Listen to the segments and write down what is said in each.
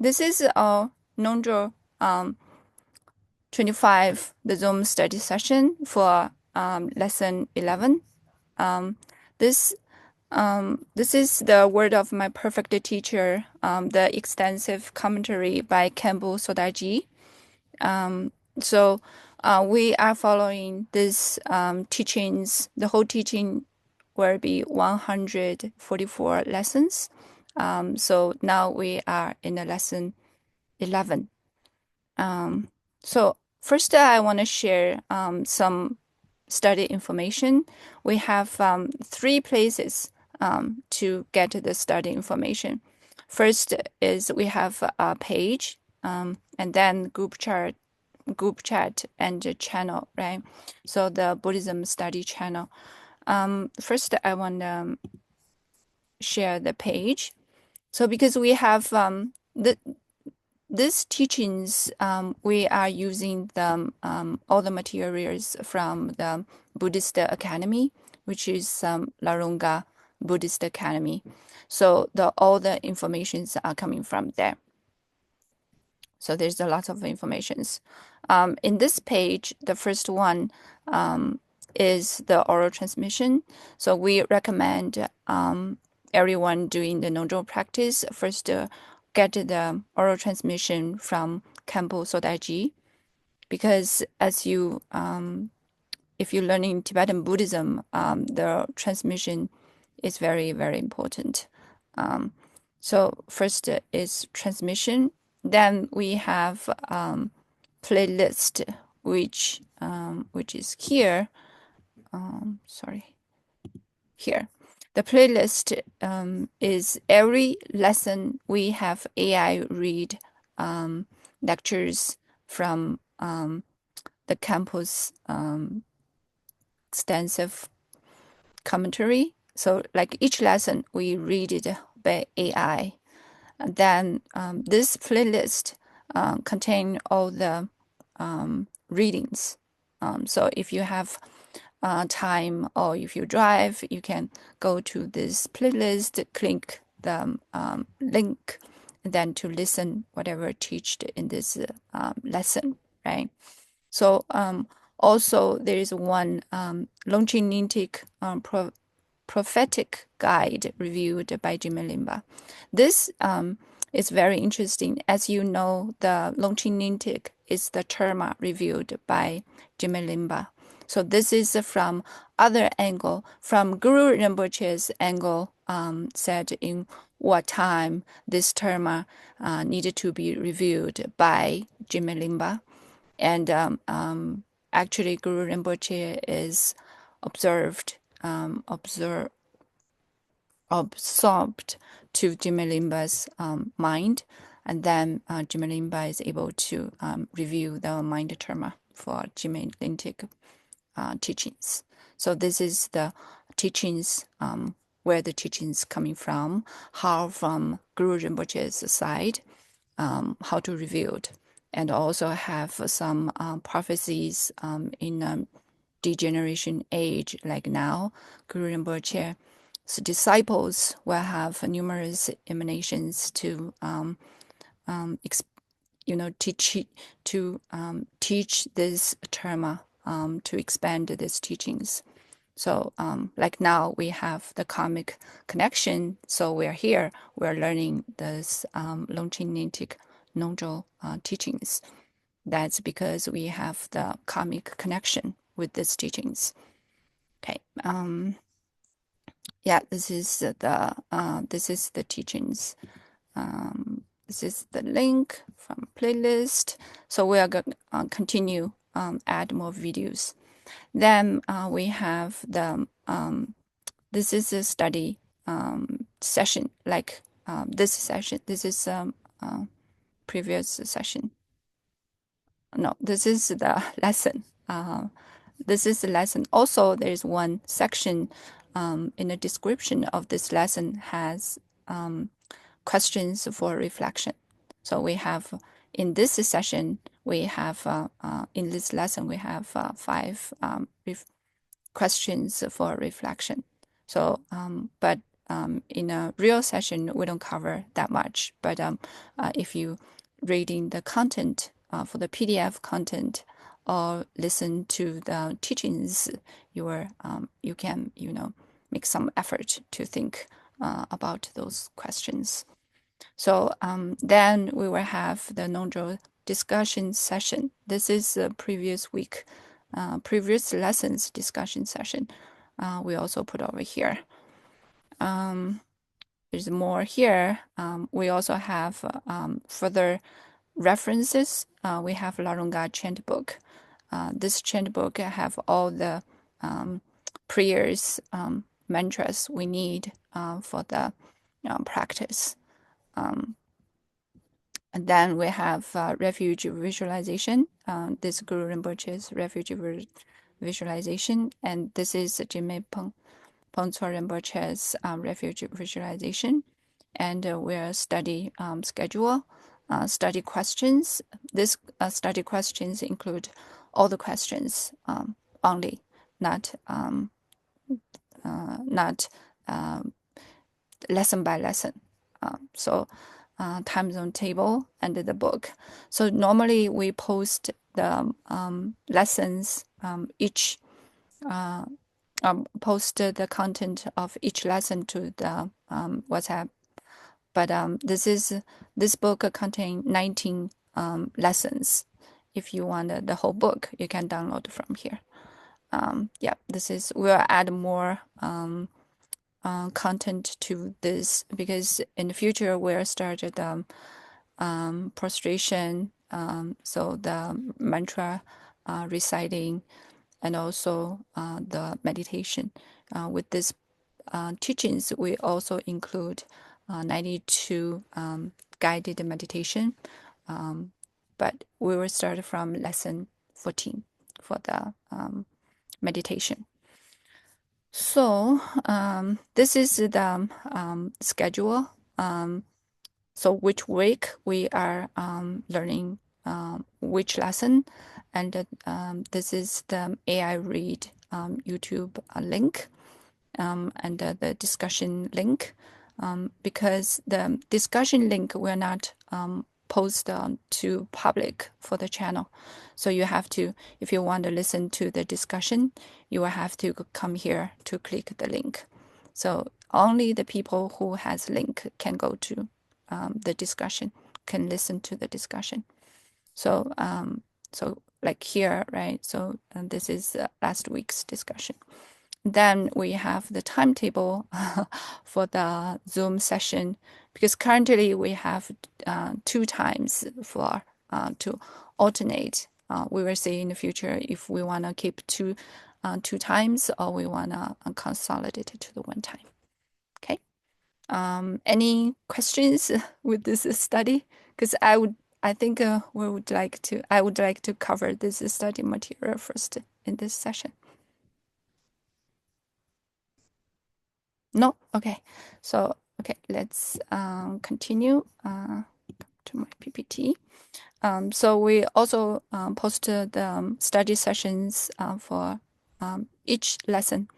This is our Ngöndro 25, the Zoom study session for lesson 11. This is the word of my perfect teacher, the extensive commentary by Campbell Sodaji. We are following this teachings. The whole teaching will be 144 lessons. So now we are in the lesson 11. So first, I want to share some study information. We have 3 places to get the study information. First is we have a page, and then group chat, and the channel, right? So the Buddhism study channel. First, I want to share the page. So because we have these teachings, we are using all the materials from the Buddhist Academy, which is Larunga Buddhist Academy. So all the informations are coming from there. So there's a lot of informations. In this page, the first one is the oral transmission. So we recommend everyone doing the Ngöndro practice first get the oral transmission from Campbell Sodaji, because as you if you're learning Tibetan Buddhism, the transmission is very, very important. So first is transmission. Then we have playlist, which is here. Here. The playlist is every lesson we have AI read lectures from the campus extensive commentary. So like each lesson we read it by AI. And then this playlist contain all the readings. So if you have time or if you drive, you can go to this playlist, click the link, and then to listen whatever taught in this lesson, right? So also there is one Longchen Nintik prophetic guide reviewed by Jimmy Limba. This is very interesting. As you know, the Longchen Nintik is the terma reviewed by Jimmy Limba. So this is from other angle, from Guru Rinpoche's angle, said in what time this terma needed to be reviewed by Jimmy Limba. And actually, Guru Rinpoche is absorbed to Jimmy Limba's mind, and then Jimmy Limba is able to review the mind terma for Jimmy Lintik teachings. So this is the teachings, where the teachings coming from, how from Guru Rinpoche's side, how to review it, and also have some prophecies in degeneration age like now. Guru Rinpoche's disciples will have numerous emanations to teach this terma, to expand these teachings. So like now we have the karmic connection. So we're here, we're learning this Longchen Nintik Ngöndro teachings. That's because we have the karmic connection with these teachings. Okay. Yeah, this is the teachings. This is the link from playlist. So we are going to continue add more videos. Then we have the this is a study session, like this session. This is previous session. No, this is the lesson. This is the lesson. Also, there is one section in the description of this lesson has questions for reflection. So we have in this session, we have in this lesson, we have 5 questions for reflection. So, but in a real session, we don't cover that much. But if you reading the content for the PDF content or listen to the teachings, you can make some effort to think about those questions. So then we will have the Ngöndro discussion session. This is the previous week, previous lessons discussion session. We also put over here. There's more here. We also have further references. We have Larunga chant book. This chant book have all the prayers, mantras we need for the practice. And then we have refuge visualization. This Guru Rinpoche's refuge visualization, and this is Jime Pongtswa Rinpoche's refuge visualization. And we'll study schedule, study questions. This study questions include all the questions only, not lesson by lesson. So time zone table and the book. So normally we post the lessons each post the content of each lesson to the WhatsApp. But this book contains 19 lessons. If you want the whole book, you can download from here. Yeah, we'll add more content to this because in the future we'll start the prostration, so the mantra reciting, and also the meditation. With this teachings, we also include 92 guided meditation, but we will start from lesson 14 for the meditation. So this is the schedule. So which week we are learning which lesson, and this is the AI Read YouTube link and the discussion link. Because the discussion link will not post to public for the channel. So you have to, if you want to listen to the discussion, you will have to come here to click the link. So only the people who has link can go to the discussion, can listen to the discussion. So so like here, right? So this is last week's discussion. Then we have the timetable for the Zoom session, because currently we have 2 times for to alternate. We will see in the future if we want to keep two times or we want to consolidate it to the 1 time. Okay. Any questions with this study? Because I would like to cover this study material first in this session. No? Okay. So, okay, let's continue to my PPT. So we also posted the study sessions for each lesson.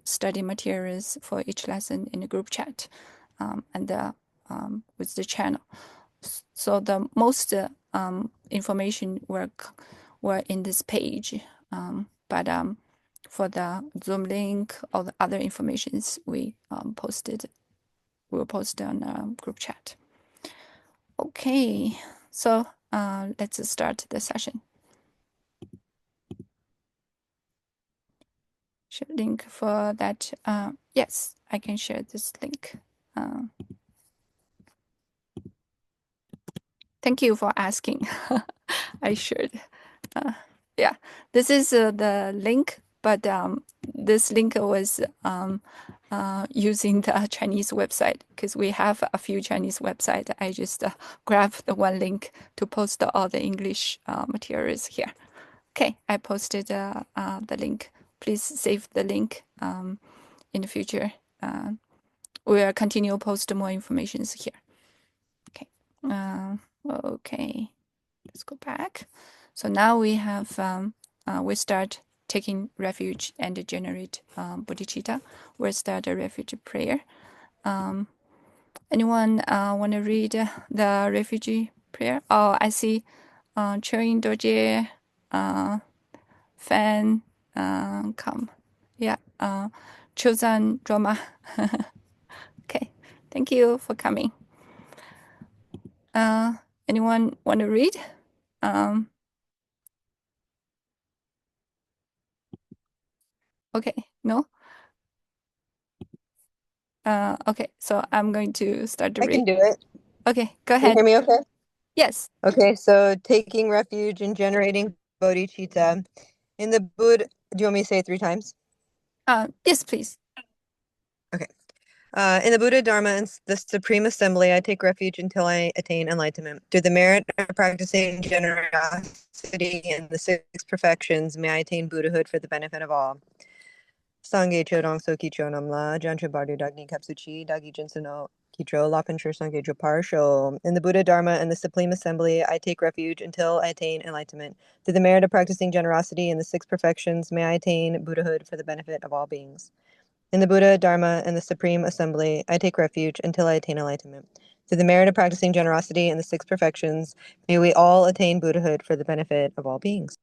Study materials for each lesson in the group chat and with the channel. So the most information were in this page, but for the Zoom link or the other informations we will post on the group chat. Okay, so let's start the session. Share link for that. Yes, I can share this link. Thank you for asking. I shared. Yeah, this is the link, but this link was using the Chinese website because we have a few Chinese websites. I just grabbed the one link to post all the English materials here. Okay, I posted the link. Please save the link in the future. We'll continue to post more information here. Okay. Okay, let's go back. So now we have we start taking refuge and generate bodhicitta. We'll start a refuge prayer. Anyone want to read the refugee prayer? Oh, I see. Chewing Doji, Fan, come. Yeah. Chosen Roma. Okay. Thank you for coming. Anyone want to read? Okay. No. Okay. So I'm going to start to I read. can do it. Okay. Go Can you ahead. hear me okay? Yes. Okay, so taking refuge and generating bodhicitta. In the Buddha, do you want me to say it 3 times? Yes, please. Okay. In the Buddha, Dharma, and the Supreme Assembly, I take refuge until I attain enlightenment. Through the merit of practicing generosity and the 6 perfections, may I attain Buddhahood for the benefit of all. Sangye Chodong Soki Chonamla, Jantra Bardu Dagni Kapsuchi, Dagi Jinsuno Kitro, Lapanchur Sangye Parsho. In the Buddha, Dharma, and the Supreme Assembly, I take refuge until I attain enlightenment. Through the merit of practicing generosity and the 6 perfections, may I attain Buddhahood for the benefit of all beings. In the Buddha, Dharma, and the Supreme Assembly, I take refuge until I attain enlightenment. Through the merit of practicing generosity and the 6 perfections, may we all attain Buddhahood for the benefit of all beings.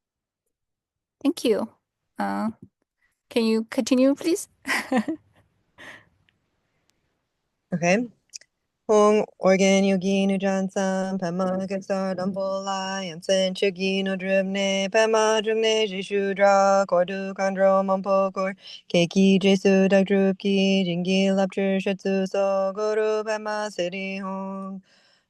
Thank you. Can you continue, please? Okay. Hong organ yogi nu jansam pema kesar dambola yansen chigi no dribne pema drugne jishu dra kordu kandro mampo kor keiki jesu dak drupki jingi lapchur shetsu so guru pema siri hong.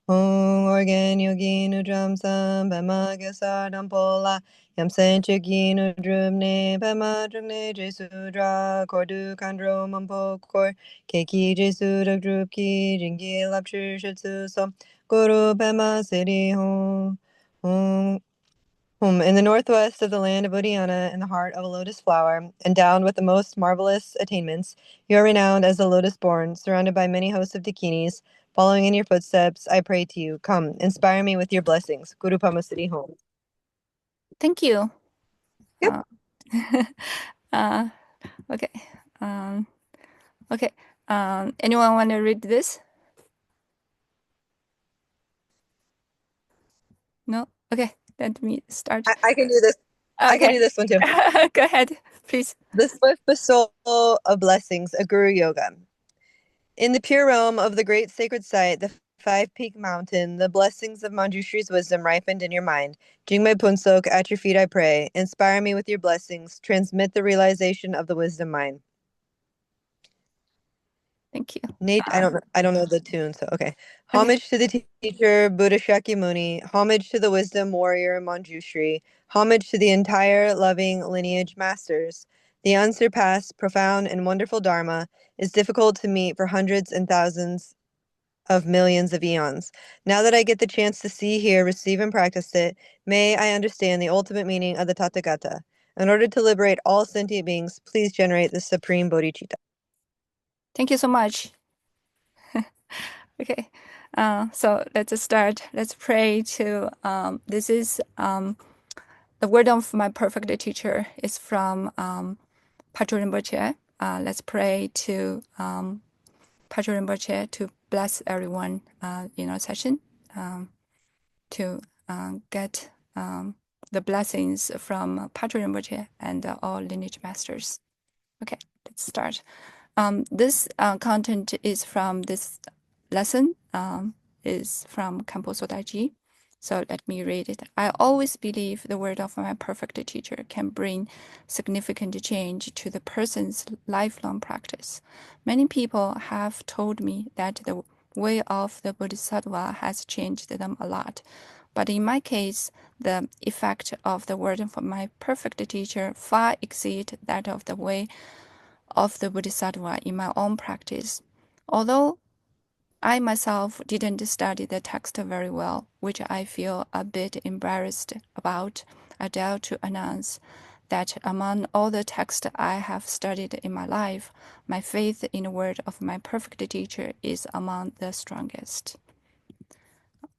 Hong organ yogi nu jansam pema kesar dambola yansen chigi no dribne pema drugne jesu dra kordu kandro mampo kor Keiki Jesu dak drupki jingi lapchur shitsu so guru pema city home. In the northwest of the land of Bodhiana, in the heart of a lotus flower, endowed with the most marvelous attainments, you are renowned as the lotus born, surrounded by many hosts of dakinis. Following in your footsteps, I pray to you, come, inspire me with your blessings. Guru Pema City home. Thank you. Yep. Okay. Okay. Anyone want to read this? No? Okay. Let me start. I can do this. Okay. I can do this one too. Go ahead, please. The swift bestowal of blessings, a Guru Yoga. In the pure realm of the great sacred site, the 5-peak mountain, the blessings of Manjushri's wisdom ripened in your mind. Jingmei Punsok, at your feet I pray. Inspire me with your blessings. Transmit the realization of the wisdom mind. Thank you. Nate, I don't know the tune, so okay. Okay. Homage to the teacher, Buddha Shakyamuni. Homage to the wisdom warrior, Manjushri. Homage to the entire loving lineage masters. The unsurpassed, profound, and wonderful Dharma is difficult to meet for hundreds and thousands of millions of eons. Now that I get the chance to see, hear, receive, and practice it, may I understand the ultimate meaning of the Tathagata. In order to liberate all sentient beings, please generate the supreme bodhicitta. Thank you so much. Okay. So let's start. Let's pray to this is the word of my perfect teacher is from Patrul Rinpoche. Let's pray to Patrul Rinpoche to bless everyone in our session to get the blessings from Patrul Rinpoche and all lineage masters. Okay, let's start. This content is from this lesson, is from Kampo Sodaiji. So let me read it. I always believe the word of my perfect teacher can bring significant change to the person's lifelong practice. Many people have told me that the way of the Bodhisattva has changed them a lot. But in my case, the effect of the word of my perfect teacher far exceeds that of the way of the Bodhisattva in my own practice. Although I myself didn't study the text very well, which I feel a bit embarrassed about, I dare to announce that among all the texts I have studied in my life, my faith in the word of my perfect teacher is among the strongest.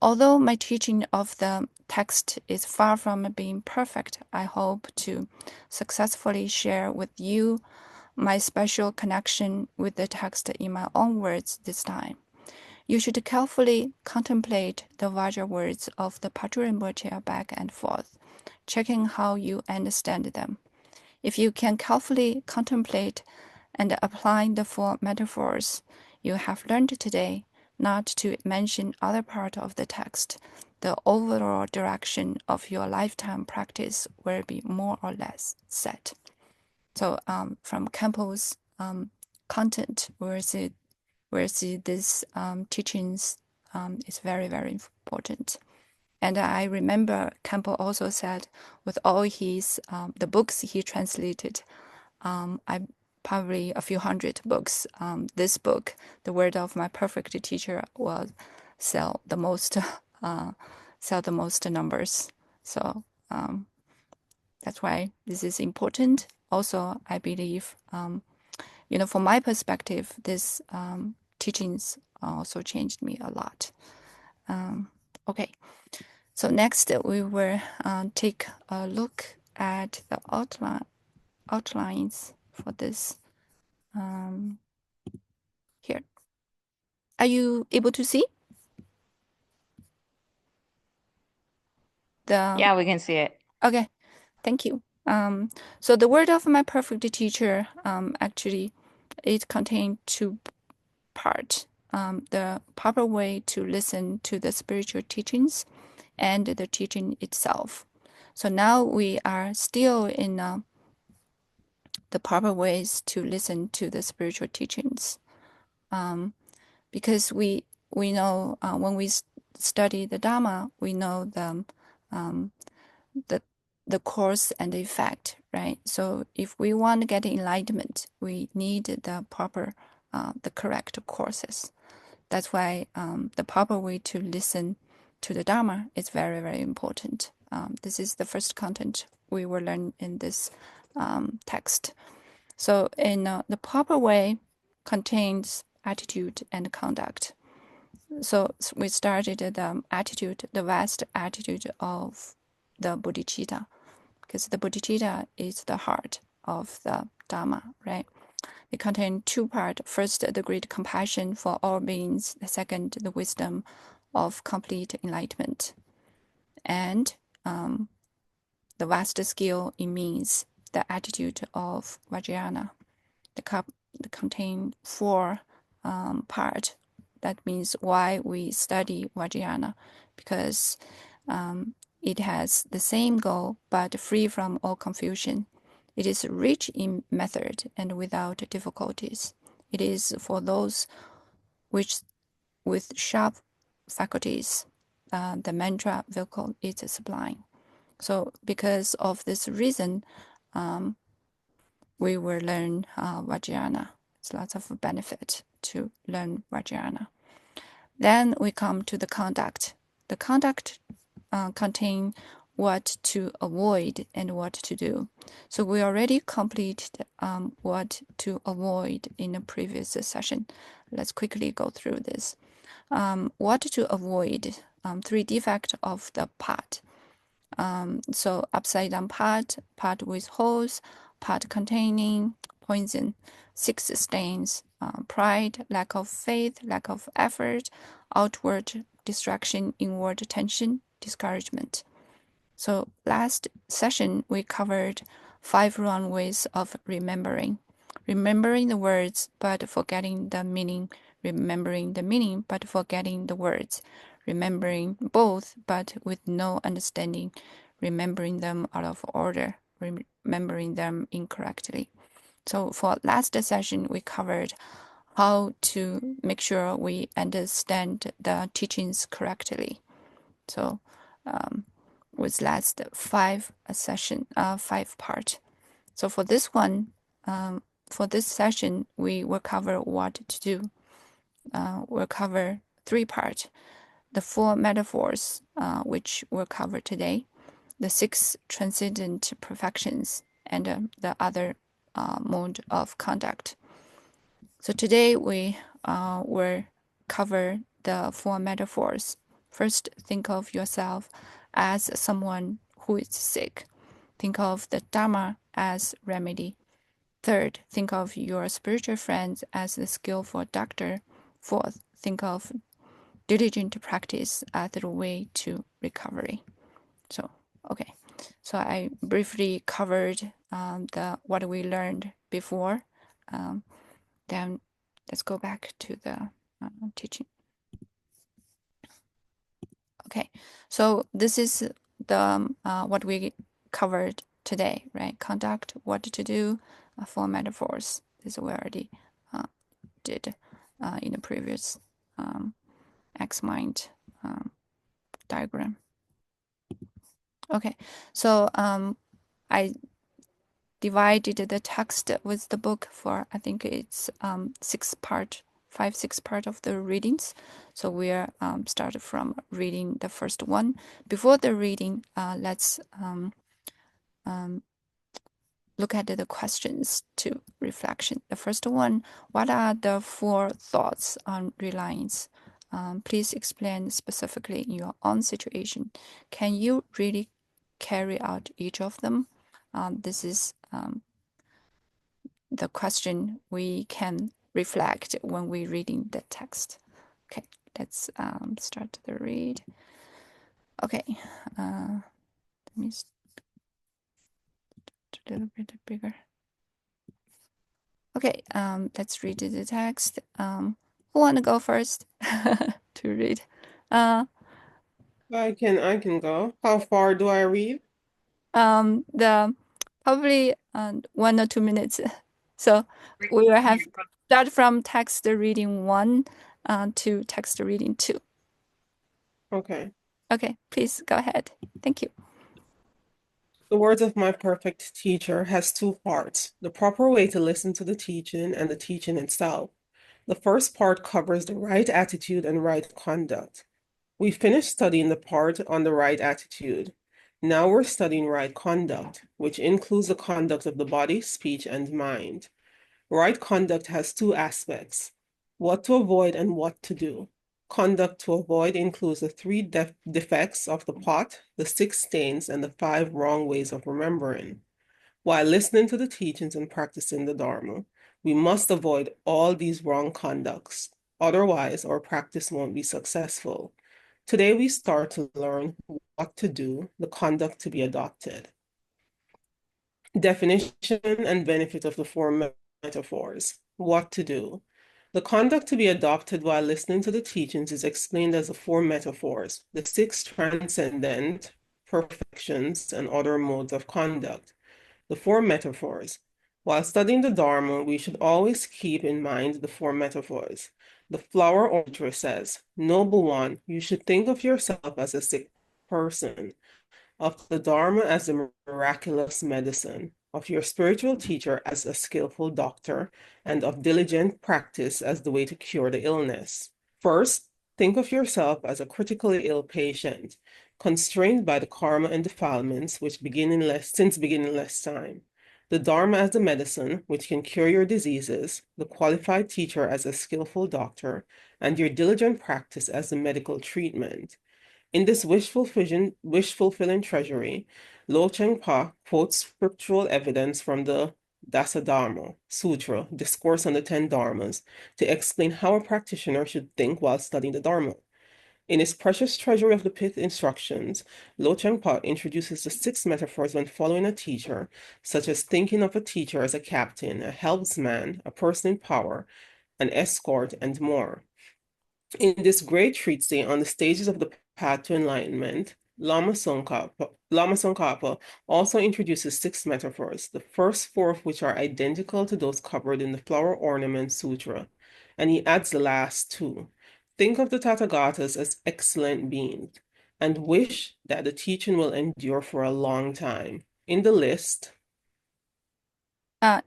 Although my teaching of the text is far from being perfect, I hope to successfully share with you my special connection with the text in my own words this time. You should carefully contemplate the Vajra words of the Patrul Rinpoche back and forth, checking how you understand them. If you can carefully contemplate and apply the four metaphors you have learned today, not to mention other part of the text, the overall direction of your lifetime practice will be more or less set. So from Campbell's content, we'll see this teachings is very, very important. And I remember Campbell also said, with all his the books he translated, I probably a few hundred books. This book, The Word of My Perfect Teacher, will sell the most, sell the most numbers. So that's why this is important. Also, I believe, from my perspective, this teachings also changed me a lot. Okay, so next we will take a look at the outlines for this here. Are you able to see the? Yeah, we can see it. Okay, thank you. So the word of my perfect teacher, actually, it contains two parts. The proper way to listen to the spiritual teachings and the teaching itself. So now we are still in the proper ways to listen to the spiritual teachings, because we know when we study the Dharma, we know the cause and the effect, right? So if we want to get enlightenment, we need the proper, the correct courses. That's why the proper way to listen to the Dharma is very, very important. This is the first content we will learn in this text. So in the proper way contains attitude and conduct. So we started the attitude, the vast attitude of the bodhicitta, because the bodhicitta is the heart of the Dharma, right? It contains two parts. First, the great compassion for all beings. The second, the wisdom of complete enlightenment. And the vast skill, it means the attitude of Vajrayana. The contain four parts. That means why we study Vajrayana, because it has the same goal but free from all confusion. It is rich in method and without difficulties. It is for those which with sharp faculties. The mantra vehicle is sublime. So because of this reason, we will learn Vajrayana. It's lots of benefit to learn Vajrayana. Then we come to the conduct. The conduct contain what to avoid and what to do. So we already completed what to avoid in the previous session. Let's quickly go through this. What to avoid, three defects of the pot. So upside down pot, pot with holes, pot containing poison, six stains, pride, lack of faith, lack of effort, outward distraction, inward tension, discouragement. So last session, we covered 5 wrong ways of remembering. Remembering the words, but forgetting the meaning. Remembering the meaning, but forgetting the words. Remembering both, but with no understanding. Remembering them out of order. Remembering them incorrectly. So for last session, we covered how to make sure we understand the teachings correctly. So with last 5 session, 5 part. So for this one, for this session, we will cover what to do. We'll cover 3 parts. The 4 metaphors, which we'll cover today, the 6 transcendent perfections, and the other mode of conduct. So today we will cover the 4 metaphors. First, think of yourself as someone who is sick. Think of the Dharma as remedy. Third, think of your spiritual friends as the skillful doctor. Fourth, think of diligent practice as the way to recovery. So, okay. So I briefly covered what we learned before. Then let's go back to the teaching. Okay, so this is the what we covered today, right? Conduct, what to do, four metaphors. This we already did in the previous X-mind diagram. Okay, so I divided the text with the book for, I think it's 6 part of the readings. So we're started from reading the first one. Before the reading, let's look at the questions to reflection. The first one, what are the 4 thoughts on reliance? Please explain specifically in your own situation. Can you really carry out each of them? This is the question we can reflect when we're reading the text. Okay, let's start the read. Okay, let me a little bit bigger. Okay, let's read the text. Who want to go first to read? I can go. How far do I read? The probably 1 or 2 minutes. So we will have start from text reading 1 to text reading 2. Okay. Okay, please go ahead. Thank you. The words of my perfect teacher has 2 parts, the proper way to listen to the teaching and the teaching itself. The first part covers the right attitude and right conduct. We finished studying the part on the right attitude. Now we're studying right conduct, which includes the conduct of the body, speech, and mind. Right conduct has 2 aspects, what to avoid and what to do. Conduct to avoid includes the 3 defects of the pot, the 6 stains, and the 5 wrong ways of remembering. While listening to the teachings and practicing the Dharma, we must avoid all these wrong conducts. Otherwise, our practice won't be successful. Today, we start to learn what to do, the conduct to be adopted. Definition and benefit of the 4 metaphors. What to do. The conduct to be adopted while listening to the teachings is explained as the 4 metaphors, the 6 transcendent perfections and other modes of conduct. The 4 metaphors. While studying the Dharma, we should always keep in mind the 4 metaphors. The flower orator says, Noble one, you should think of yourself as a sick person, of the Dharma as the miraculous medicine, of your spiritual teacher as a skillful doctor, and of diligent practice as the way to cure the illness. First, think of yourself as a critically ill patient, constrained by the karma and defilements which since beginningless time. The Dharma as the medicine, which can cure your diseases, the qualified teacher as a skillful doctor, and your diligent practice as the medical treatment. In this wish-fulfilling treasury, Lo Cheng-pa quotes scriptural evidence from the Dasadharma Sutra, Discourse on the 10 Dharmas, to explain how a practitioner should think while studying the Dharma. In his precious treasury of the Pith instructions, Lo Cheng-pa introduces the 6 metaphors when following a teacher, such as thinking of a teacher as a captain, a helmsman, a person in power, an escort, and more. In this great treatise on the stages of the path to enlightenment, Lama Tsongkhapa also introduces 6 metaphors, the first 4 of which are identical to those covered in the Flower Ornament Sutra, and he adds the last 2. Think of the Tathagatas as excellent beings, and wish that the teaching will endure for a long time. In the list, Yeah.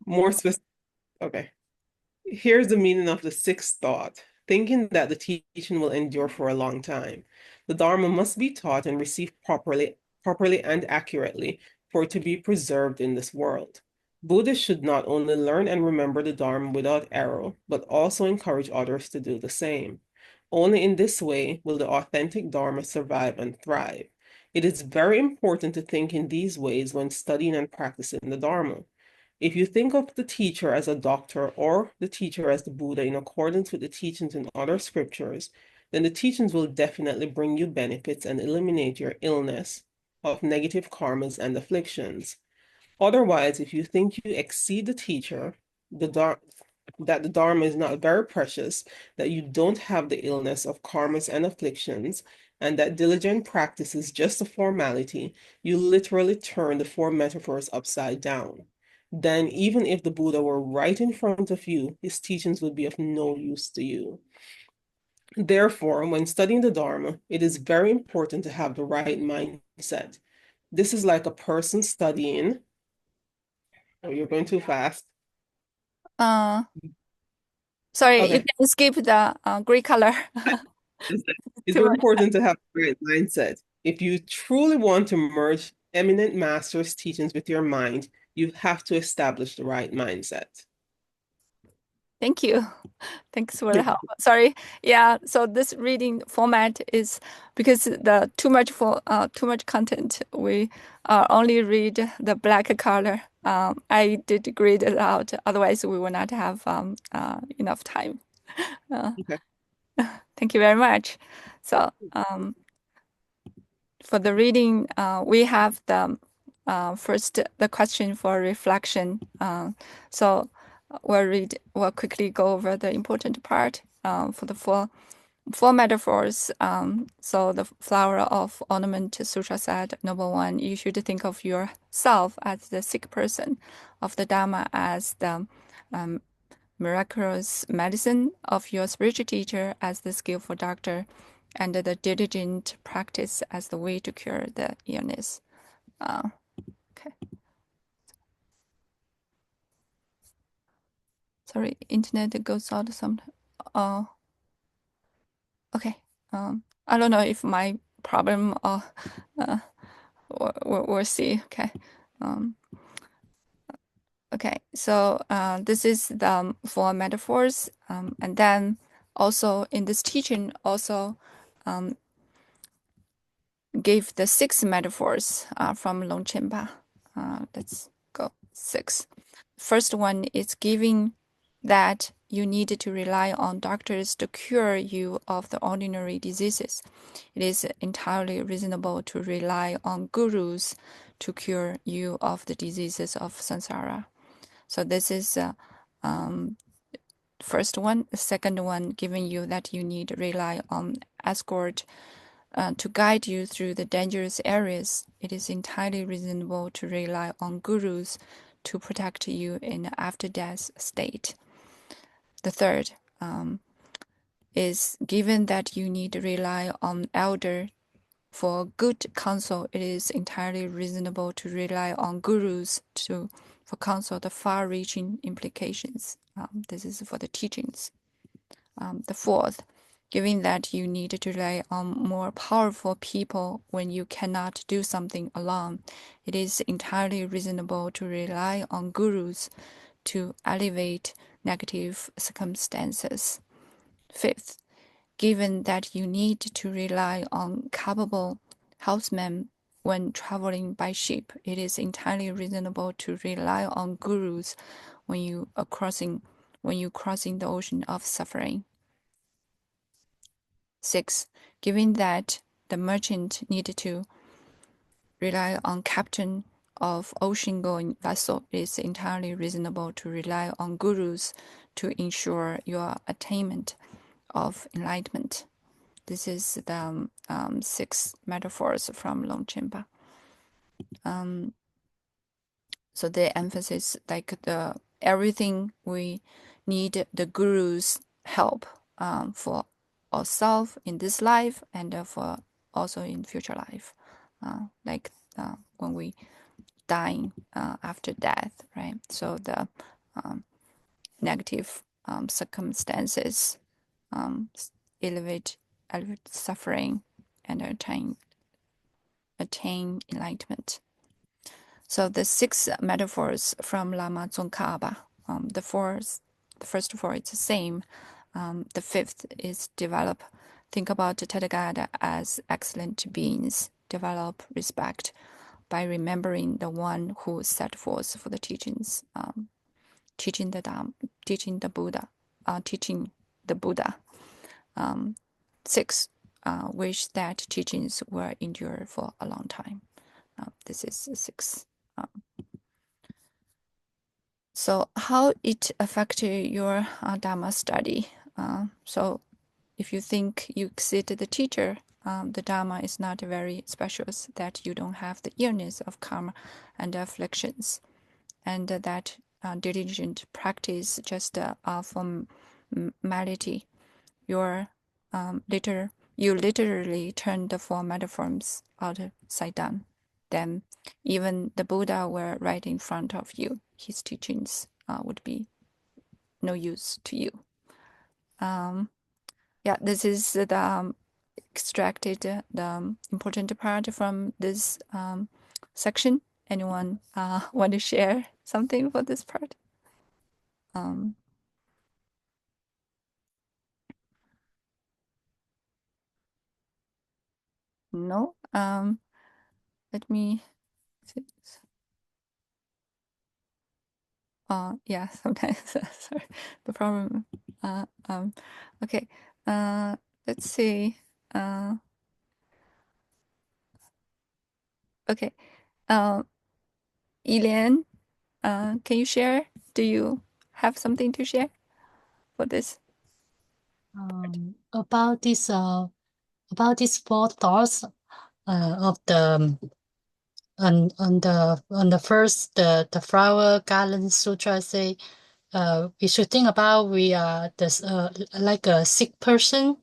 more specific, okay. Here's the meaning of the 6th thought, thinking that the teaching will endure for a long time. The Dharma must be taught and received properly and accurately for it to be preserved in this world. Buddhists should not only learn and remember the Dharma without error, but also encourage others to do the same. Only in this way will the authentic Dharma survive and thrive. It is very important to think in these ways when studying and practicing the Dharma. If you think of the teacher as a doctor or the teacher as the Buddha in accordance with the teachings in other scriptures, then the teachings will definitely bring you benefits and eliminate your illness of negative karmas and afflictions. Otherwise, if you think you exceed the teacher, that the Dharma is not very precious, that you don't have the illness of karmas and afflictions, and that diligent practice is just a formality, you literally turn the four metaphors upside down. Then, even if the Buddha were right in front of you, his teachings would be of no use to you. Therefore, when studying the Dharma, it is very important to have the right mindset. This is like a person studying. Oh, you're going too fast. Uh, sorry, you Okay. can skip the gray color. It's Too very much. important to have the right mindset. If you truly want to merge eminent masters' teachings with your mind, you have to establish the right mindset. Thank you. Thanks for the help. Sorry. Yeah. So this reading format is because the too much content. We only read the black color. I did grade it out. Otherwise, we will not have enough time. Okay. Thank you very much. So for the reading, we have the first the question for reflection. We'll quickly go over the important part for the four metaphors. So the flower of ornament sutra said, number one, you should think of yourself as the sick person, of the Dharma as the miraculous medicine, of your spiritual teacher as the skillful doctor, and the diligent practice as the way to cure the illness. Okay. Sorry, internet goes out sometimes. Okay. I don't know if my problem or we'll see. Okay. Okay. So this is the four metaphors, and then also in this teaching also gave the six metaphors from Longchenpa. Let's go six. First one is giving that you need to rely on doctors to cure you of the ordinary diseases. It is entirely reasonable to rely on gurus to cure you of the diseases of samsara. So this is first one. The second one, giving you that you need to rely on escort to guide you through the dangerous areas. It is entirely reasonable to rely on gurus to protect you in the after-death state. The third is given that you need to rely on elder for good counsel. It is entirely reasonable to rely on gurus for counsel the far-reaching implications. This is for the teachings. The fourth, given that you need to rely on more powerful people when you cannot do something alone, it is entirely reasonable to rely on gurus to alleviate negative circumstances. Fifth, given that you need to rely on capable housemen when traveling by ship, it is entirely reasonable to rely on gurus when you are crossing the ocean of suffering. 6. Given that the merchant needed to rely on captain of ocean-going vessel, it is entirely reasonable to rely on gurus to ensure your attainment of enlightenment. This is the 6 metaphors from Longchenpa. So the emphasis, like everything we need the guru's help for ourselves in this life and for also in future life, like when we dying after death, right? So the negative circumstances elevate suffering and attain enlightenment. So the 6 metaphors from Lama Tsongkhapa, the first 4 is the same. The 5th is develop think about the Tathagata as excellent beings, develop respect by remembering the one who set forth for the teachings, teaching the Dharma, teaching the Buddha, teaching the Buddha. 6. Wish that teachings will endure for a long time. This is 6. So how it affected your Dharma study? So if you think you exceed the teacher, the Dharma is not very special, that you don't have the illness of karma and afflictions, and that diligent practice just formality. You literally turn the four metaphors upside down. Then even the Buddha were right in front of you. His teachings would be no use to you. Yeah, this is the extracted the important part from this section. Anyone want to share something for this part? No. Let me see. Yeah, sometimes sorry, the problem. Okay. Let's see. Okay. Elian, can you share? Do you have something to share for this? About this four thoughts of the on the first the flower garland sutra say we should think about we are this like a sick person.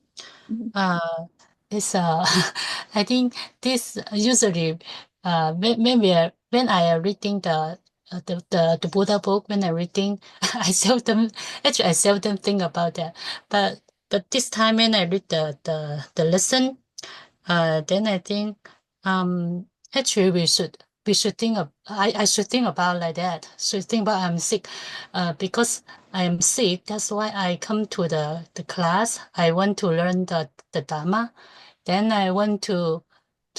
It's I think this usually when I am reading the Buddha book, when I reading I seldom think about that, but this time when I read the lesson, then I think actually we should think of I should think about like that. Should think about I'm sick, because I am sick. That's why I come to the class. I want to learn the Dharma. Then I want to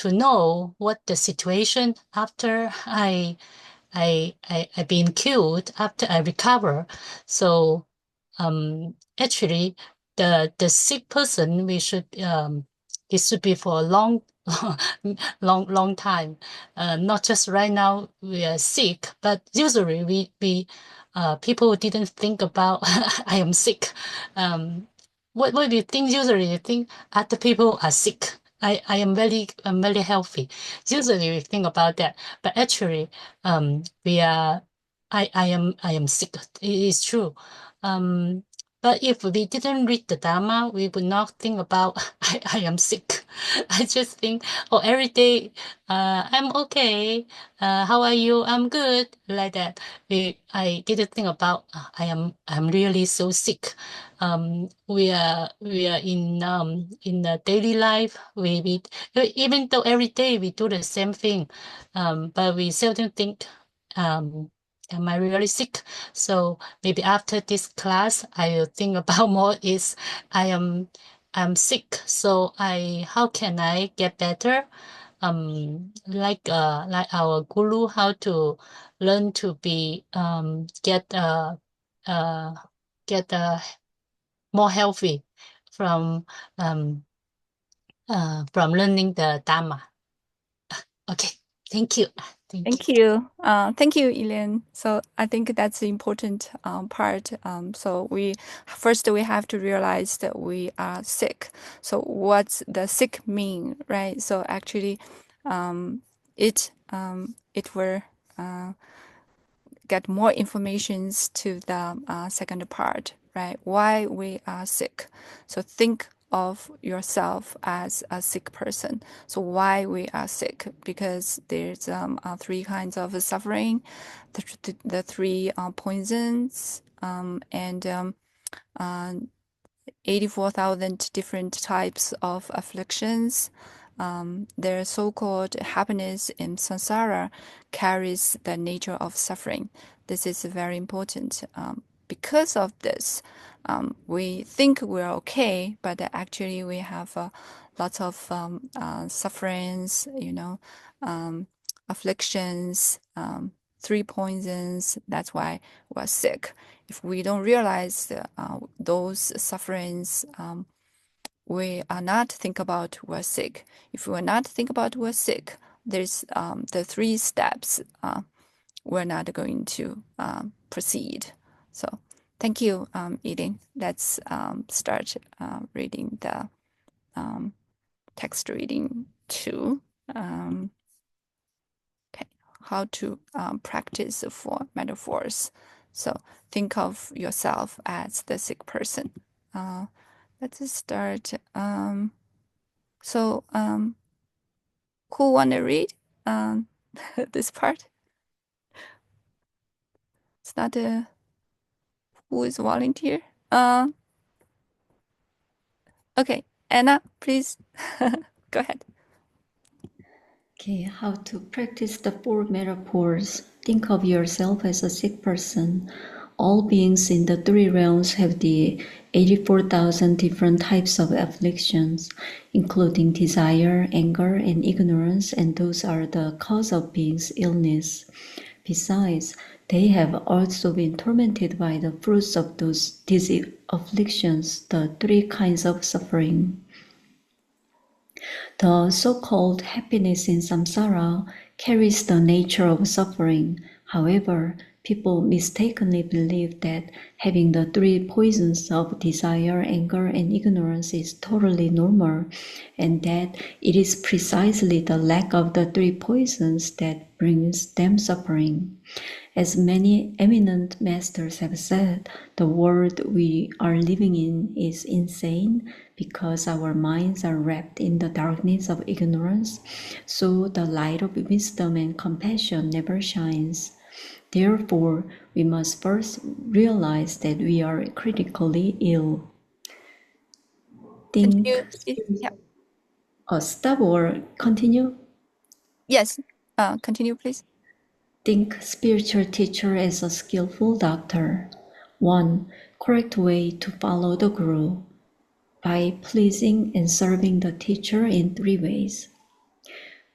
know what the situation after I been killed, after I recover. So actually the sick person we should it should be for a long long time, not just right now we are sick, but usually we people didn't think about I am sick. What do you think? Usually you think other people are sick. I'm very healthy. Usually we think about that, but actually we are I am sick. It is true. But if we didn't read the Dharma, we would not think about I am sick. I just think, oh, every day, I'm okay. How are you? I'm good. Like that. I didn't think about I'm really so sick. We are in the daily life. We even though every day we do the same thing, but we seldom think, am I really sick? So maybe after this class, I will think about more is I'm sick. So how can I get better? Like our guru, how to learn to be uh get more healthy from from learning the Dharma. Okay, thank you. Thank you. Thank you, Elian. So I think that's the important part. So we have to realize that we are sick. So what's the sick mean, right? So actually, it will get more informations to the second part, right? Why we are sick. So think of yourself as a sick person. So why we are sick? Because there's 3 kinds of suffering, the 3 poisons, and 84,000 different types of afflictions. Their so-called happiness in samsara carries the nature of suffering. This is very important. because of this, we think we're okay, but actually we have lots of sufferings, afflictions, 3 poisons. That's why we're sick. If we don't realize those sufferings, we are not think about we're sick. If we're not think about we're sick, there's the 3 steps. We're not going to proceed. So thank you, Eden. Let's start reading the text reading 2. Okay, how to practice 4 metaphors. So think of yourself as the sick person. Let's start. Who want to read this part? It's not who is volunteer. Okay, Anna, please go ahead. Okay, how to practice the 4 metaphors. Think of yourself as a sick person. All beings in the 3 realms have the 84,000 different types of afflictions, including desire, anger, and ignorance, and those are the cause of beings' illness. Besides, they have also been tormented by the fruits of those afflictions, the 3 kinds of suffering. The so-called happiness in samsara carries the nature of suffering. However, people mistakenly believe that having the 3 poisons of desire, anger, and ignorance is totally normal, and that it is precisely the lack of the 3 poisons that brings them suffering. As many eminent masters have said, the world we are living in is insane because our minds are wrapped in the darkness of ignorance, so the light of wisdom and compassion never shines. Therefore, we must first realize that we are critically ill. Continue. Yeah. Stop or continue? Yes. Continue, please. Think spiritual teacher as a skillful doctor. 1. Correct way to follow the Guru. By pleasing and serving the teacher in 3 ways.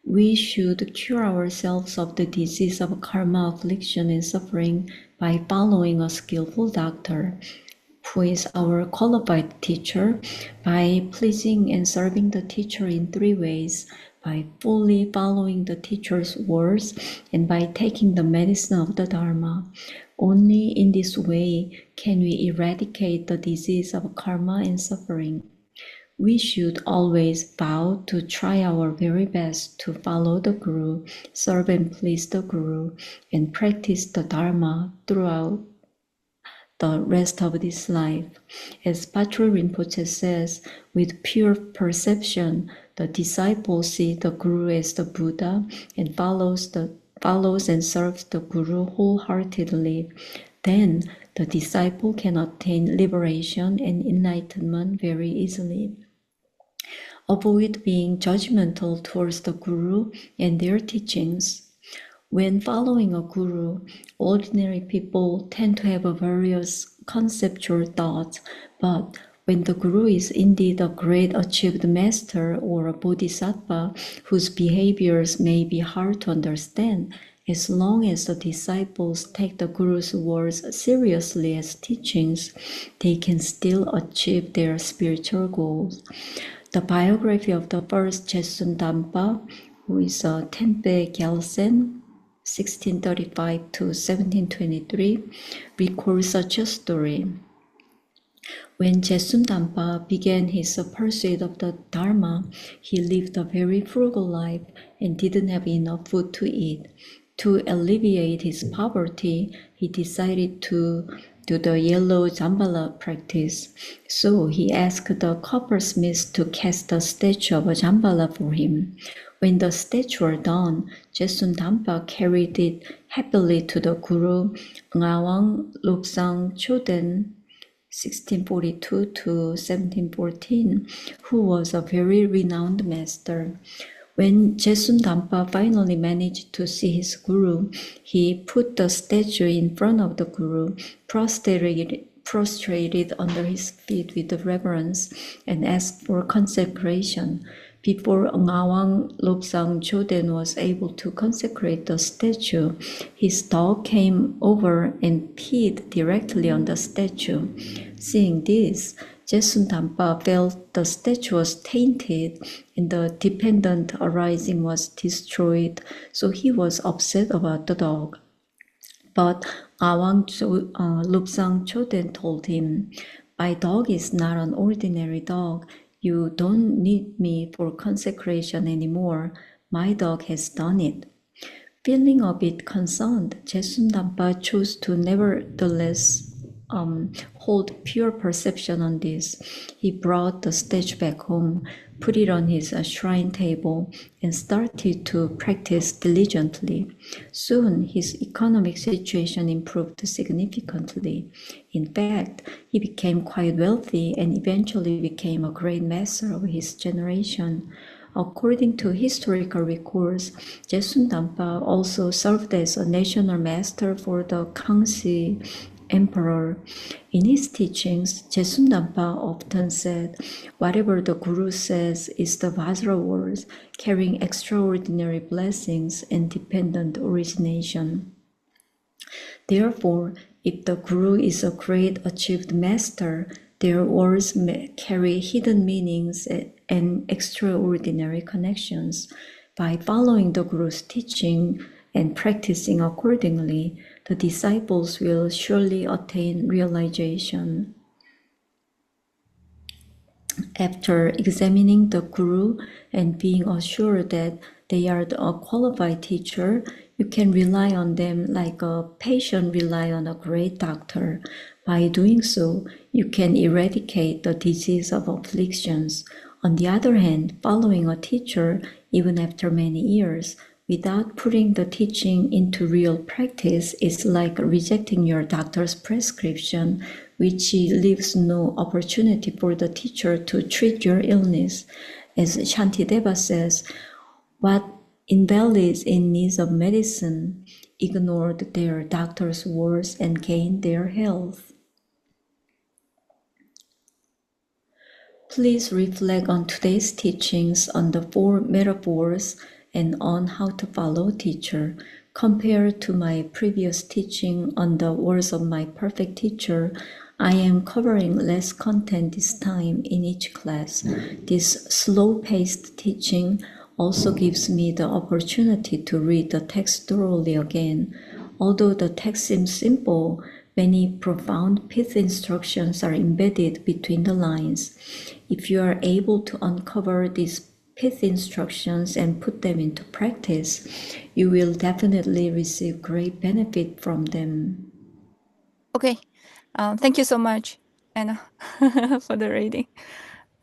We should cure ourselves of the disease of karma, affliction, and suffering by following a skillful doctor, who is our qualified teacher, by pleasing and serving the teacher in 3 ways, by fully following the teacher's words, and by taking the medicine of the Dharma. Only in this way can we eradicate the disease of karma and suffering. We should always vow to try our very best to follow the Guru, serve and please the Guru, and practice the Dharma throughout the rest of this life. As Patrul Rinpoche says, with pure perception, the disciple sees the Guru as the Buddha and follows and serves the Guru wholeheartedly. Then the disciple can attain liberation and enlightenment very easily. Avoid being judgmental towards the Guru and their teachings. When following a Guru, ordinary people tend to have various conceptual thoughts, but when the Guru is indeed a great achieved master or a bodhisattva whose behaviors may be hard to understand, as long as the disciples take the Guru's words seriously as teachings, they can still achieve their spiritual goals. The biography of the first Jesun Dampa, who is Tempe Gyaltsen, 1635 to 1723, recalls such a story. When Jesun Dampa began his pursuit of the Dharma, he lived a very frugal life and didn't have enough food to eat. To alleviate his poverty, he decided to do the yellow Jambala practice. So he asked the coppersmith to cast a statue of a Jambala for him. When the statue was done, Jesun Dampa carried it happily to the Guru, Ngawang Lobsang Choden, 1642 to 1714, who was a very renowned master. When Jesun Dampa finally managed to see his guru, he put the statue in front of the guru, prostrated under his feet with reverence, and asked for consecration. Before Ngawang Lobsang Choden was able to consecrate the statue, his dog came over and peed directly on the statue. Seeing this, Jesun Dampa felt the statue was tainted and the dependent arising was destroyed, so he was upset about the dog. But Lobsang Choden told him, "My dog is not an ordinary dog. You don't need me for consecration anymore. My dog has done it." Feeling a bit concerned, Jesun Dampa chose to nevertheless hold pure perception on this. He brought the statue back home, put it on his shrine table, and started to practice diligently. Soon, his economic situation improved significantly. In fact, he became quite wealthy and eventually became a great master of his generation. According to historical records, Jesun Dampa also served as a national master for the Kangxi Emperor. In his teachings, Jesun Dampa often said, "Whatever the Guru says is the Vajra words, carrying extraordinary blessings and dependent origination." Therefore, if the Guru is a great achieved master, their words may carry hidden meanings and extraordinary connections. By following the Guru's teaching and practicing accordingly, the disciples will surely attain realization. After examining the Guru and being assured that they are a qualified teacher, you can rely on them like a patient rely on a great doctor. By doing so, you can eradicate the disease of afflictions. On the other hand, following a teacher, even after many years, without putting the teaching into real practice is like rejecting your doctor's prescription, which leaves no opportunity for the teacher to treat your illness. As Shantideva says, what invalids in need of medicine ignored their doctor's words and gained their health. Please reflect on today's teachings on the 4 metaphors and on how to follow teacher. Compared to my previous teaching on the words of my perfect teacher, I am covering less content this time in each class. This slow-paced teaching also gives me the opportunity to read the text thoroughly again. Although the text seems simple, many profound pith instructions are embedded between the lines. If you are able to uncover these pith instructions and put them into practice, you will definitely receive great benefit from them. Okay, thank you so much, Anna, for the reading.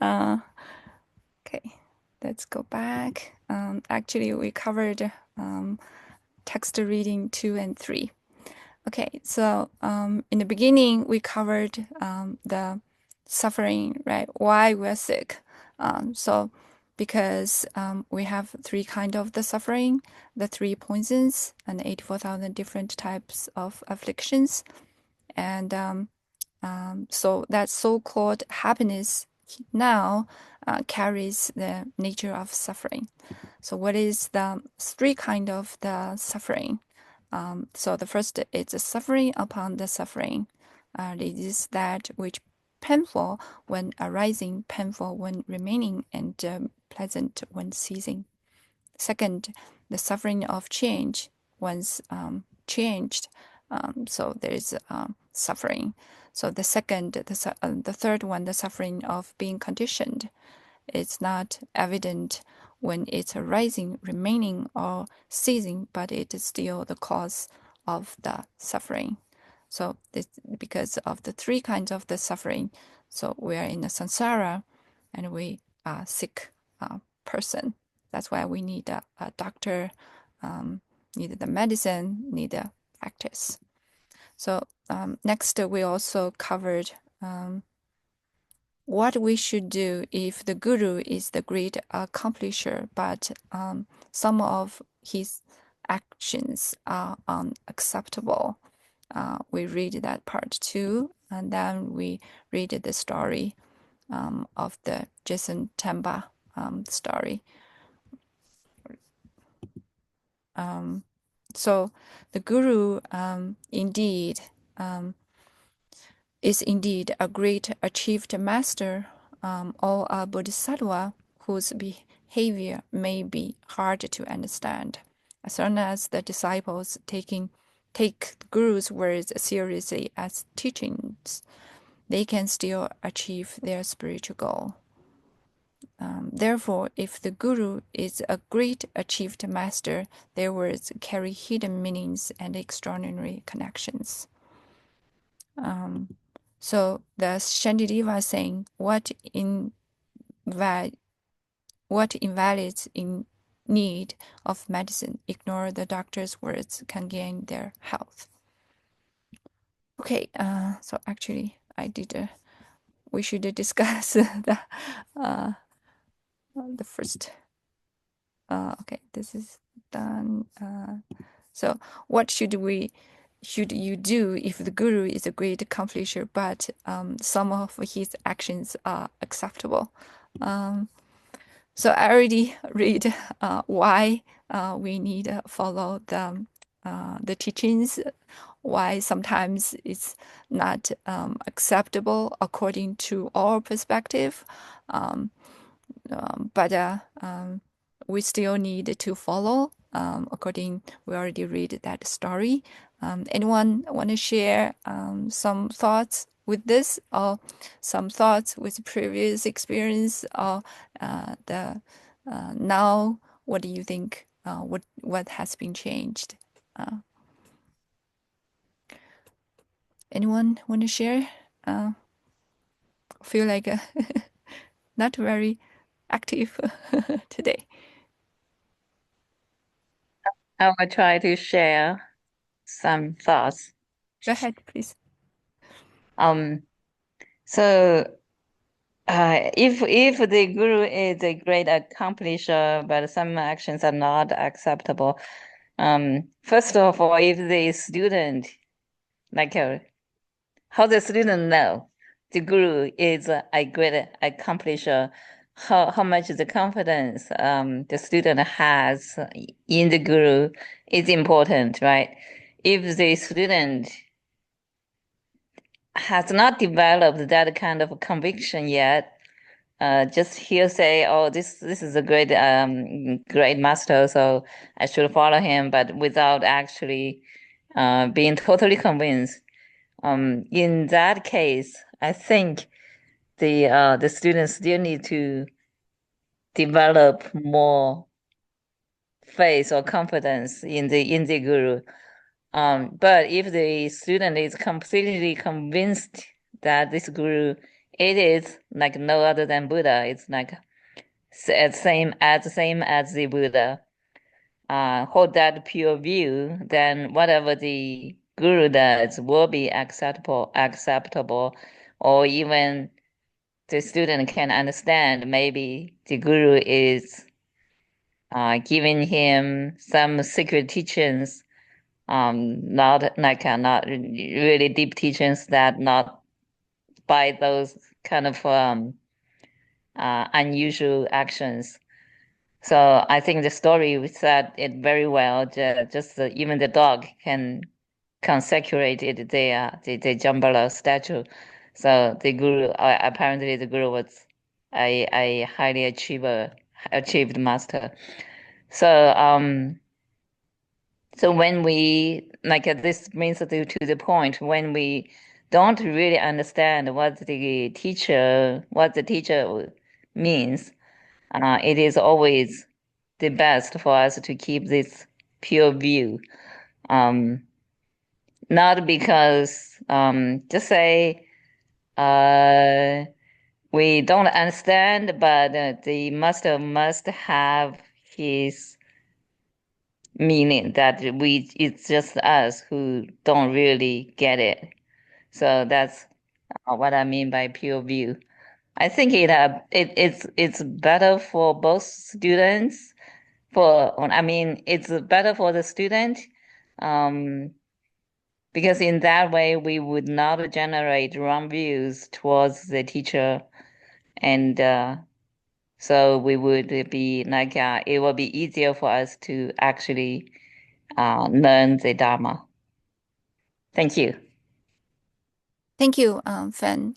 Okay, let's go back. Actually, we covered text reading 2 and 3. Okay, so in the beginning, we covered the suffering, right? Why we're sick. So because we have 3 kind of the suffering, the 3 poisons, and 84,000 different types of afflictions. And so that so-called happiness now carries the nature of suffering. So what is the 3 kind of the suffering? So the first is the suffering upon the suffering. It is that which painful when arising, painful when remaining, and pleasant when ceasing. Second, the suffering of change, once changed. So there is suffering. So the second, the third one, the suffering of being conditioned. It's not evident when it's arising, remaining, or ceasing, but it is still the cause of the suffering. So this, because of the 3 kinds of the suffering, so we are in the samsara, and we are sick person. That's why we need a doctor, need the medicine, need a practice. So next we also covered what we should do if the guru is the great accomplisher, but some of his actions are unacceptable. We read that part too, and then we read the story of the Jason Tamba story. So the guru is indeed a great achieved master or a bodhisattva whose behavior may be hard to understand. As long as the disciples take the guru's words seriously as teachings, they can still achieve their spiritual goal. Therefore, if the guru is a great achieved master, their words carry hidden meanings and extraordinary connections. So the Shantideva saying, what invalids in need of medicine ignore the doctor's words can gain their health. Okay, so actually we should discuss the first. Okay, this is done. So what should you do if the guru is a great accomplisher, but some of his actions are acceptable? So I already read why we need to follow the teachings, why sometimes it's not acceptable according to our perspective, but we still need to follow we already read that story. Anyone want to share some thoughts with this, or some thoughts with previous experience, or now what do you think, what has been changed? Anyone want to share? Feel like not very active today. I will try to share some thoughts. Go ahead, please. So if the guru is a great accomplisher, but some actions are not acceptable, first of all, if the student, how the student know the guru is a great accomplisher, how much the confidence the student has in the guru is important, right? If the student has not developed that kind of conviction yet, just hearsay, oh, this is a great master, so I should follow him, but without actually being totally convinced. In that case, I think the students still need to develop more faith or confidence in the guru. But if the student is completely convinced that this guru, it is like no other than Buddha, it's like same as the Buddha, hold that pure view, then whatever the guru does will be acceptable, or even the student can understand maybe the guru is giving him some secret teachings, not really deep teachings, that not by those kind of unusual actions. So I think the story said it very well. Even the dog can consecrated the Jambala statue. So the guru, apparently the guru was a highly achieved master. So so when we this brings to the point, when we don't really understand what the teacher means, it is always the best for us to keep this pure view. Not because just say we don't understand, but the master must have his meaning, that it's just us who don't really get it. So that's what I mean by pure view. I think it's better for both students. It's better for the student, because in that way we would not generate wrong views towards the teacher, and so we would be like it will be easier for us to actually learn the Dharma. Thank you. Thank you, Fan.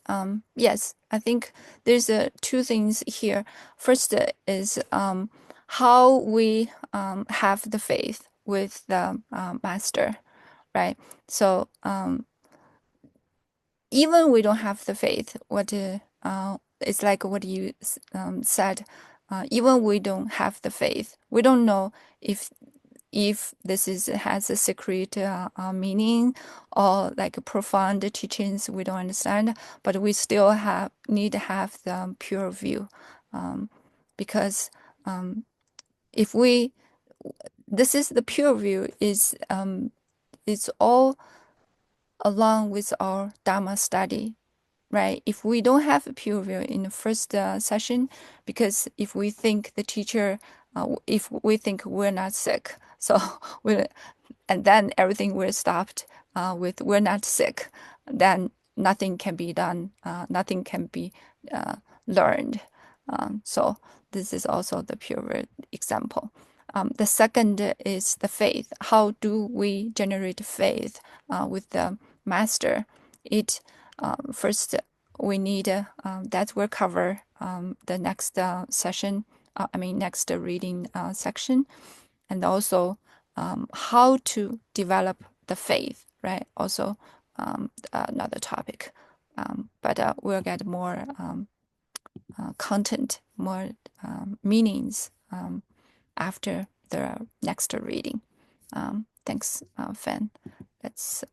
Yes, I think there's two things here. First is how we have the faith with the master, right? So even we don't have the faith, it's like what you said. Even we don't have the faith, we don't know if this has a secret meaning or like profound teachings we don't understand, but we still need to have the pure view, because if this is the pure view is it's all along with our Dharma study, right? If we don't have a pure view in the first session, because if we think the teacher, if we think we're not sick, so we and then everything will stopped with we're not sick, then nothing can be done, nothing can be learned. So this is also the pure example. The second is the faith. How do we generate faith with the master? It first we need that will cover the next session. Next reading section, and also how to develop the faith, right? Also another topic, but we'll get more content, more meanings after the next reading. Thanks, Fan. Let's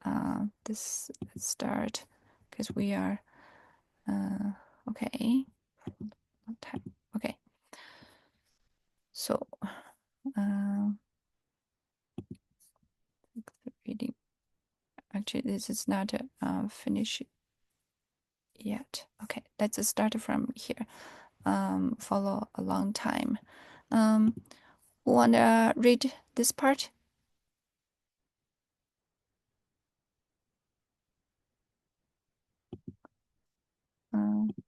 start because we are okay. Okay, so reading. Actually, this is not finished yet. Okay, let's start from here. Follow a long time. Wanna read this part?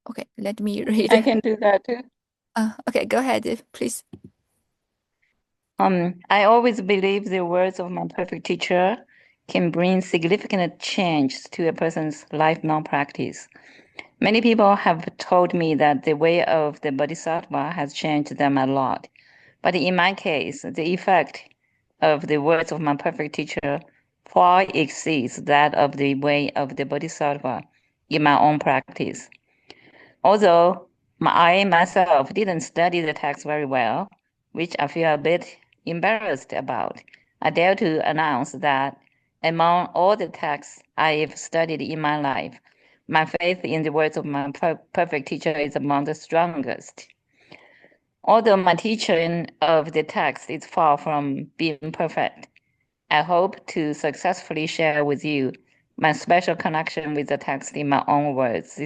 Okay, let me read. I can do that too. Okay, go ahead, please. I always believe the words of my perfect teacher can bring significant change to a person's lifelong practice. Many people have told me that the way of the Bodhisattva has changed them a lot. But in my case, the effect of the words of my perfect teacher far exceeds that of the way of the Bodhisattva in my own practice. Although I myself didn't study the text very well, which I feel a bit embarrassed about, I dare to announce that among all the texts I've studied in my life, my faith in the words of my perfect teacher is among the strongest. Although my teaching of the text is far from being perfect, I hope to successfully share with you my special connection with the text in my own words.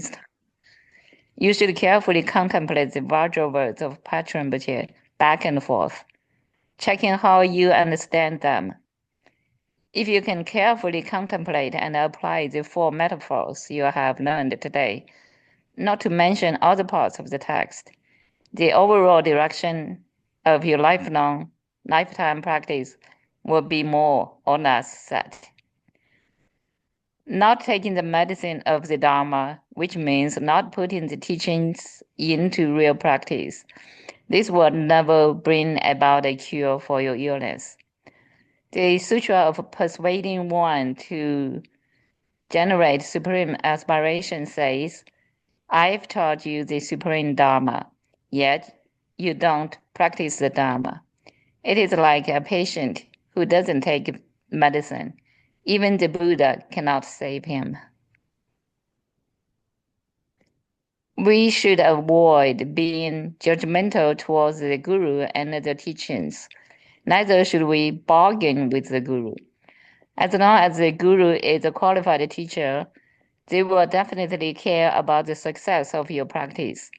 You should carefully contemplate the Vajra words of Patron Rinpoche back and forth, checking how you understand them. If you can carefully contemplate and apply the four metaphors you have learned today, not to mention other parts of the text, the overall direction of your lifetime practice will be more or less set. Not taking the medicine of the Dharma, which means not putting the teachings into real practice. This will never bring about a cure for your illness. The Sutra of Persuading One to Generate Supreme Aspiration says, I've taught you the Supreme Dharma, yet you don't practice the Dharma. It is like a patient who doesn't take medicine. Even the Buddha cannot save him. We should avoid being judgmental towards the Guru and the teachings. Neither should we bargain with the Guru. As long as the Guru is a qualified teacher, They will definitely care about the success of your practice.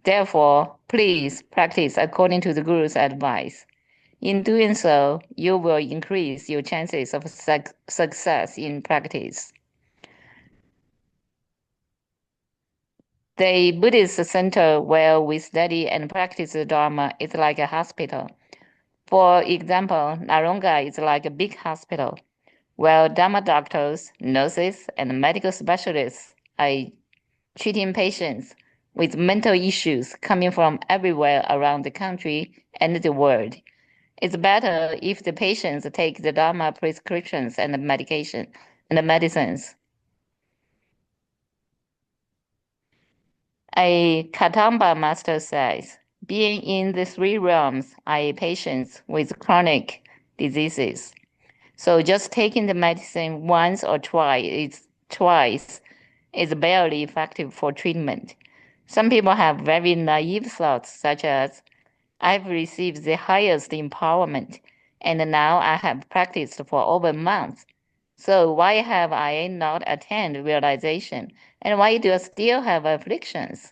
Therefore, please practice according to the Guru's advice. In doing so, you will increase your chances of success in practice. The Buddhist center where we study and practice the Dharma is like a hospital. For example, Naronga is like a big hospital, where Dharma doctors, nurses, and medical specialists are treating patients with mental issues coming from everywhere around the country and the world. It's better if the patients take the Dharma prescriptions and medication and the medicines. A Katamba master says, being in the three realms are patients with chronic diseases. So just taking the medicine once or twice is barely effective for treatment. Some people have very naive thoughts, such as, I've received the highest empowerment, and now I have practiced for over a month. So why have I not attained realization? And why do I still have afflictions?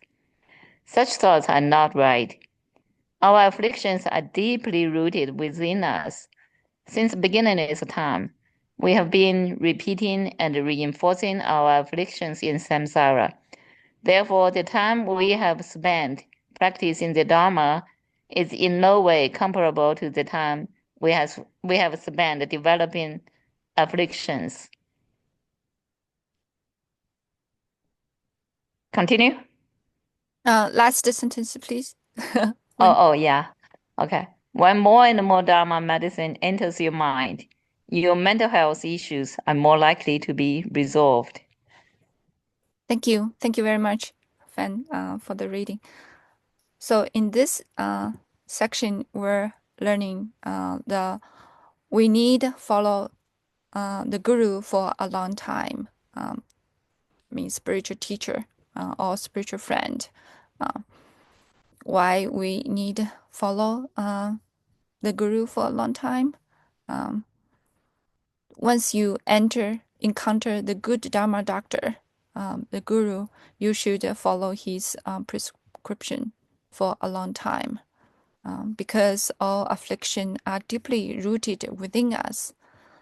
Such thoughts are not right. Our afflictions are deeply rooted within us. Since beginning of time, we have been repeating and reinforcing our afflictions in samsara. Therefore, the time we have spent practicing the Dharma is in no way comparable to the time we have spent developing afflictions. Continue? Last sentence, please. Oh, yeah. Okay. When more and more Dharma medicine enters your mind, your mental health issues are more likely to be resolved. Thank you. Thank you very much, Fan, for the reading. So in this section, we're learning we need follow the guru for a long time. Means spiritual teacher or spiritual friend. Why we need follow the guru for a long time? Once you encounter the good Dharma doctor, the guru, you should follow his prescription for a long time. Because all affliction are deeply rooted within us.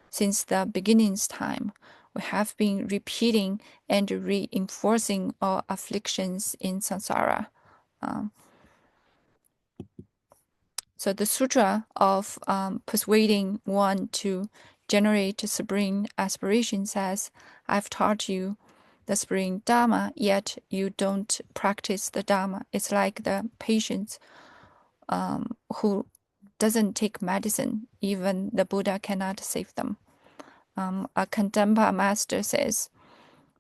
Since the beginning's time, we have been repeating and reinforcing all afflictions in samsara. So the sutra of persuading one to generate supreme aspiration says, I've taught you the supreme Dharma, yet you don't practice the Dharma. It's like the patient who doesn't take medicine. Even the Buddha cannot save them. A Kadampa master says,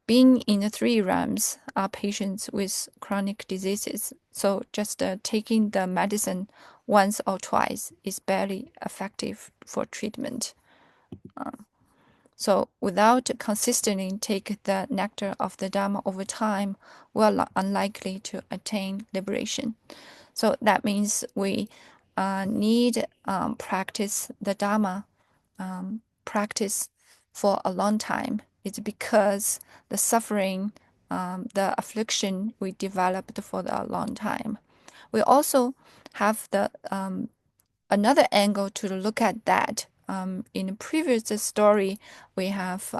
being in the three realms are patients with chronic diseases. So just taking the medicine once or twice is barely effective for treatment. So without consistently take the nectar of the Dharma over time, we are unlikely to attain liberation. So that means we need practice the Dharma, practice for a long time. It's because the suffering, the affliction we developed for a long time. We also have the another angle to look at that. In the previous story, we have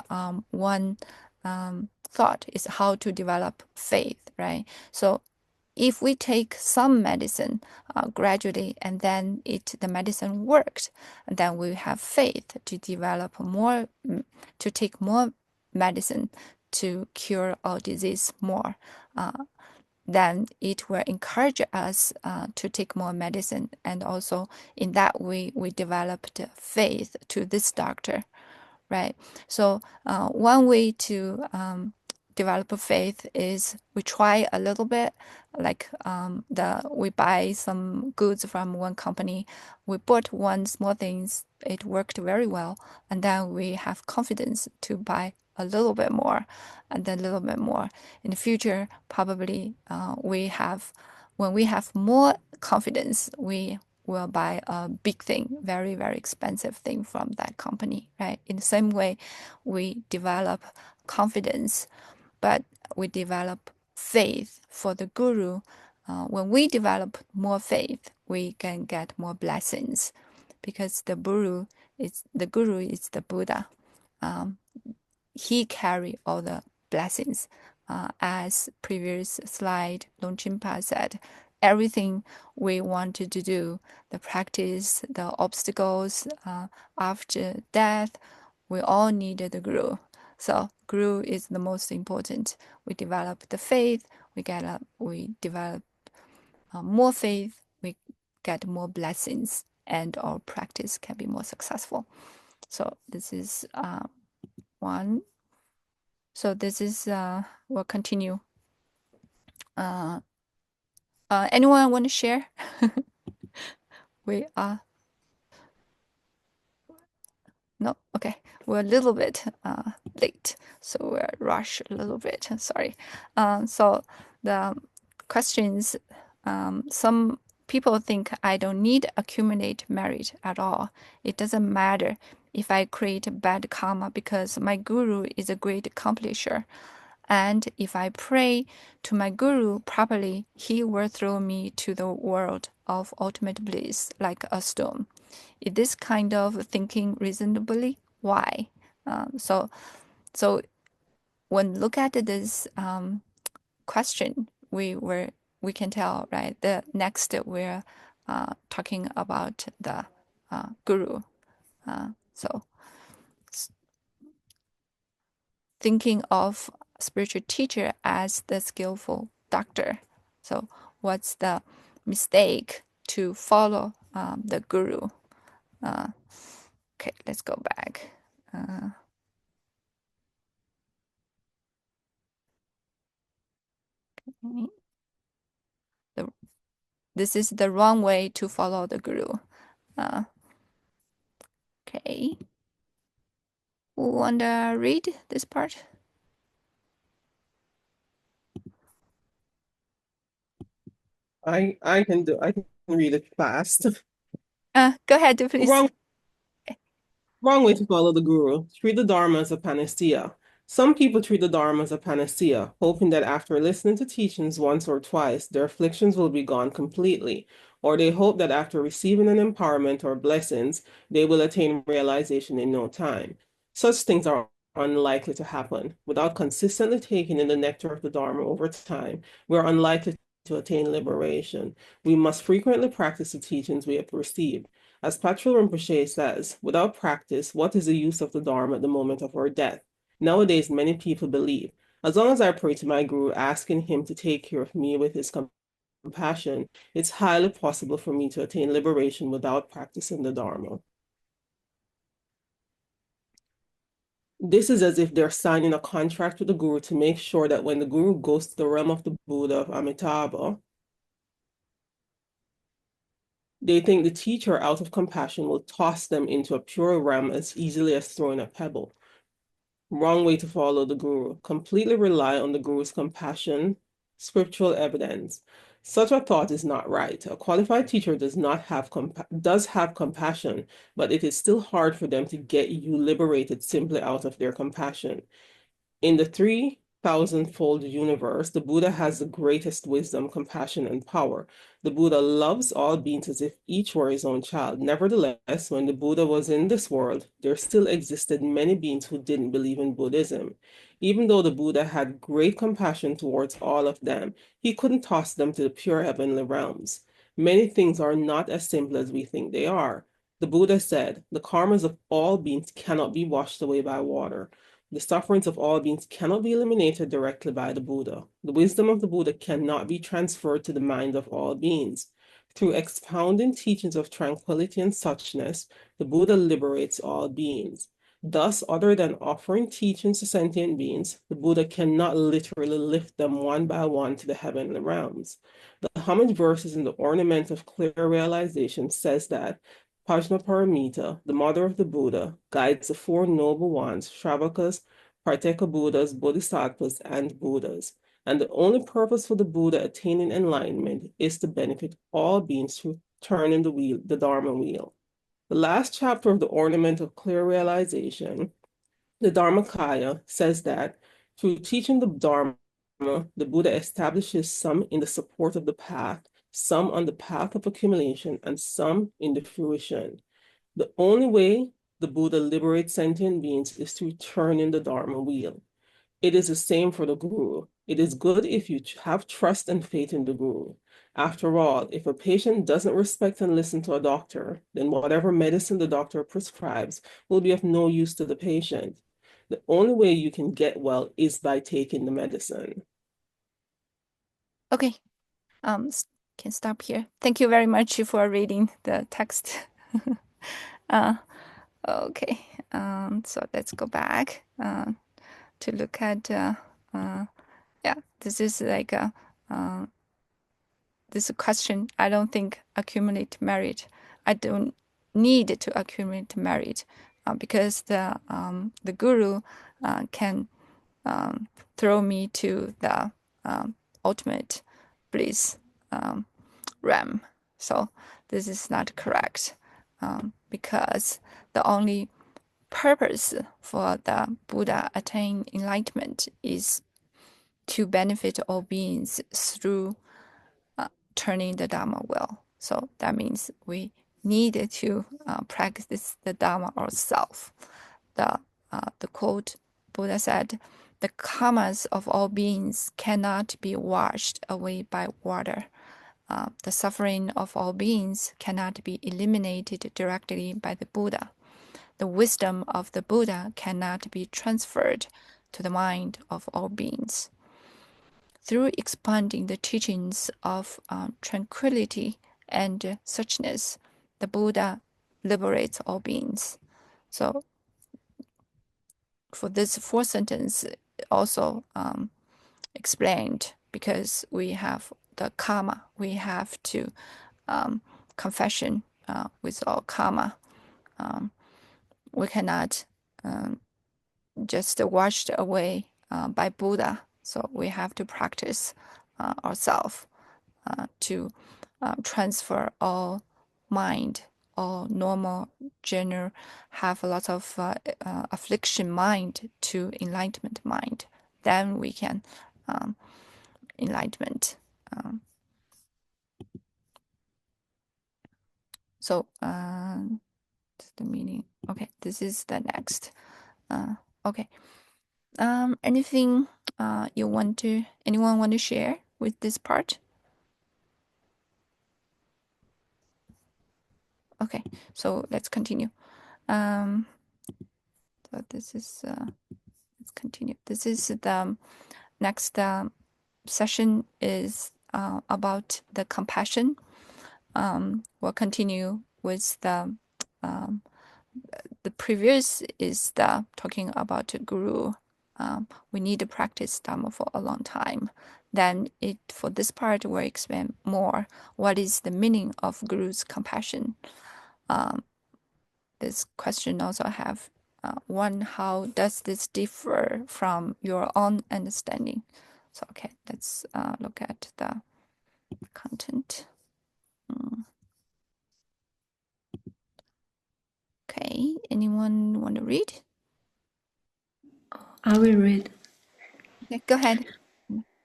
one thought is how to develop faith, right? So if we take some medicine gradually and then the medicine worked, then we have faith to develop more, to take more medicine to cure our disease more. Then it will encourage us to take more medicine. And also in that way, we developed faith to this doctor, right? So one way to develop faith is we try a little bit, like we buy some goods from one company, we bought one small things, it worked very well, and then we have confidence to buy a little bit more, and then a little bit more. In the future, probably when we have more confidence, we will buy a big thing, very, very expensive thing from that company, right? In the same way, we develop confidence. but we develop faith for the guru. When we develop more faith, we can get more blessings, because the guru is the Buddha. He carry all the blessings. As previous slide, Longchenpa said, everything we wanted to do, the practice, the obstacles after death, we all needed the guru. So guru is the most important. We develop the faith, we develop more faith, we get more blessings, and our practice can be more successful. So this is one. So this is we'll continue. Anyone want to share? We are no, okay. We're a little bit late, so we'll rush a little bit. Sorry. So the questions. Some people think I don't need accumulate merit at all. It doesn't matter if I create bad karma, because my guru is a great accomplisher. And if I pray to my guru properly, he will throw me to the world of ultimate bliss like a stone. Is this kind of thinking reasonably? Why? So when look at this question, we can tell, right? The next we're talking about the guru. So thinking of spiritual teacher as the skillful doctor. So what's the mistake to follow the guru? Okay, let's go back. This is the wrong way to follow the guru. Okay. Who want to read this part? I can read it fast. Go ahead, please. Wrong way to follow the guru. Treat the Dharma as a panacea. Some people treat the Dharma as a panacea, hoping that after listening to teachings once or twice, their afflictions will be gone completely. Or they hope that after receiving an empowerment or blessings, they will attain realization in no time. Such things are unlikely to happen. Without consistently taking in the nectar of the Dharma over time, we are unlikely to attain liberation. We must frequently practice the teachings we have received. As Patrul Rinpoche says, without practice, what is the use of the Dharma at the moment of our death? Nowadays, many people believe, as long as I pray to my guru, asking him to take care of me with his compassion, it's highly possible for me to attain liberation without practicing the Dharma. This is as if they're signing a contract with the guru to make sure that when the guru goes to the realm of the Buddha of Amitabha, they think the teacher, out of compassion, will toss them into a pure realm as easily as throwing a pebble. Wrong way to follow the guru. Completely rely on the guru's compassion, scriptural evidence. Such a thought is not right. A qualified teacher does have compassion, but it is still hard for them to get you liberated simply out of their compassion. In the 3,000-fold universe, the Buddha has the greatest wisdom, compassion, and power. The Buddha loves all beings as if each were his own child. Nevertheless, when the Buddha was in this world, there still existed many beings who didn't believe in Buddhism. Even though the Buddha had great compassion towards all of them, he couldn't toss them to the pure heavenly realms. Many things are not as simple as we think they are. The Buddha said, the karmas of all beings cannot be washed away by water. The sufferings of all beings cannot be eliminated directly by the Buddha. The wisdom of the Buddha cannot be transferred to the mind of all beings. Through expounding teachings of tranquility and suchness, the Buddha liberates all beings. Thus, other than offering teachings to sentient beings, the Buddha cannot literally lift them one by one to the heavenly realms. The homage verses in the Ornament of Clear Realization says that Prajnaparamita, the mother of the Buddha, guides the four noble ones, Shravakas, Prateka Buddhas, Bodhisattvas, and Buddhas. And the only purpose for the Buddha attaining enlightenment is to benefit all beings through turning the Dharma wheel. The last chapter of the Ornament of Clear Realization, the Dharmakaya, says that Through teaching the Dharma, the Buddha establishes some in the support of the path, some on the path of accumulation, and some in the fruition. The only way the Buddha liberates sentient beings is to turn in the Dharma wheel. It is the same for the Guru. It is good if you have trust and faith in the Guru. After all, if a patient doesn't respect and listen to a doctor, then whatever medicine the doctor prescribes will be of no use to the patient. The only way you can get well is by taking the medicine. Okay, can stop here. Thank you very much for reading the text. Okay, so let's go back to look at, yeah, this is like a, this question. I don't think accumulate merit. I don't need to accumulate merit because the guru can throw me to the ultimate bliss realm. So this is not correct because the only purpose for the Buddha attain enlightenment is to benefit all beings through turning the Dharma wheel. So that means we need to practice the Dharma ourselves. The quote Buddha said, "The karmas of all beings cannot be washed away by water. The suffering of all beings cannot be eliminated directly by the Buddha. The wisdom of the Buddha cannot be transferred to the mind of all beings." Through expanding the teachings of tranquility and suchness, the Buddha liberates all beings. So for this fourth sentence, also explained because we have the karma, we have to confession with all karma. We cannot just washed away by Buddha. So we have to practice ourselves to transfer all mind, all normal, general, have a lot of affliction mind to enlightenment mind. Then we can enlightenment. So the meaning. Okay, this is the next. Okay. Anything anyone want to share with this part? Okay, so let's continue. So this is let's continue. This is the next session is about the compassion. We'll continue with the previous is the talking about guru. We need to practice Dharma for a long time. Then for this part, we'll explain more what is the meaning of guru's compassion. This question also have one, how does this differ from your own understanding? So okay, let's look at the content. Okay, anyone want to read? I will read. Okay, go ahead.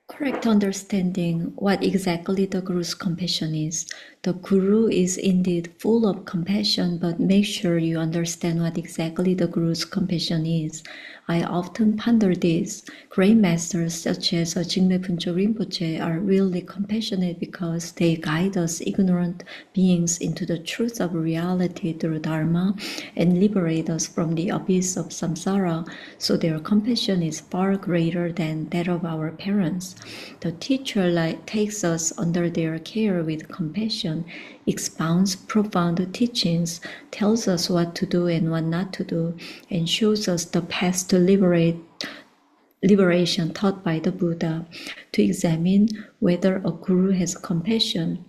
Correct understanding what exactly the Guru's compassion is. The Guru is indeed full of compassion, but make sure you understand what exactly the Guru's compassion is. I often ponder this. Great masters such as Jigme Phuntsho Rinpoche are really compassionate because they guide us ignorant beings into the truth of reality through Dharma and liberate us from the abyss of samsara, so their compassion is far greater than that of our parents. The teacher takes us under their care with compassion, expounds profound teachings, tells us what to do and what not to do, and shows us the path to liberation taught by the Buddha. To examine whether a guru has compassion,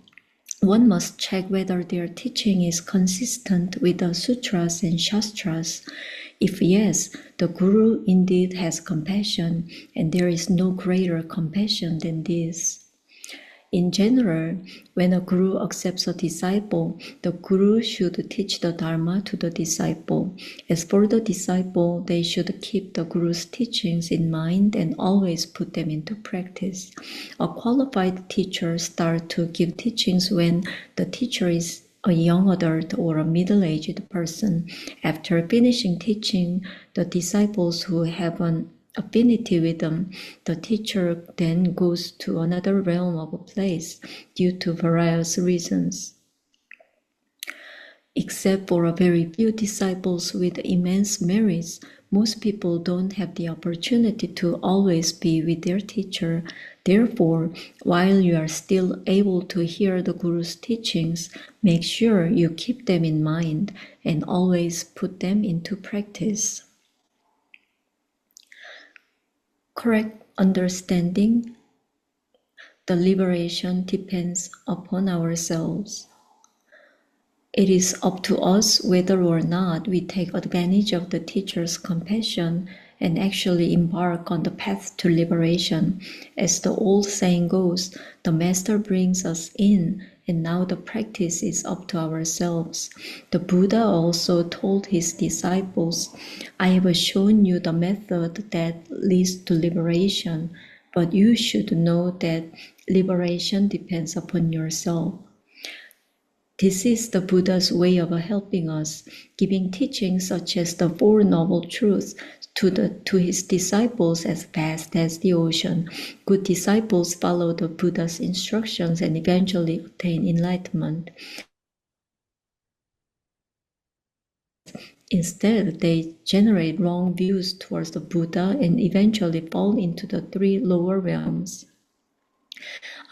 one must check whether their teaching is consistent with the sutras and shastras. If yes, the Guru indeed has compassion, and there is no greater compassion than this. In general, when a guru accepts a disciple, the guru should teach the Dharma to the disciple. As for the disciple, they should keep the guru's teachings in mind and always put them into practice. A qualified teacher starts to give teachings when the teacher is a young adult or a middle-aged person. After finishing teaching the disciples who have an affinity with them, the teacher then goes to another realm of a place due to various reasons. Except for a very few disciples with immense merits, most people don't have the opportunity to always be with their teacher. Therefore, while you are still able to hear the Guru's teachings, make sure you keep them in mind and always put them into practice. Correct understanding the liberation depends upon ourselves. It is up to us whether or not we take advantage of the teacher's compassion and actually embark on the path to liberation. As the old saying goes, the master brings us in, and now the practice is up to ourselves. The Buddha also told his disciples, I have shown you the method that leads to liberation, but you should know that liberation depends upon yourself. This is the Buddha's way of helping us, giving teachings such as the Four Noble Truths to his disciples as vast as the ocean. Good disciples follow the Buddha's instructions and eventually attain enlightenment. Instead, they generate wrong views towards the Buddha and eventually fall into the three lower realms.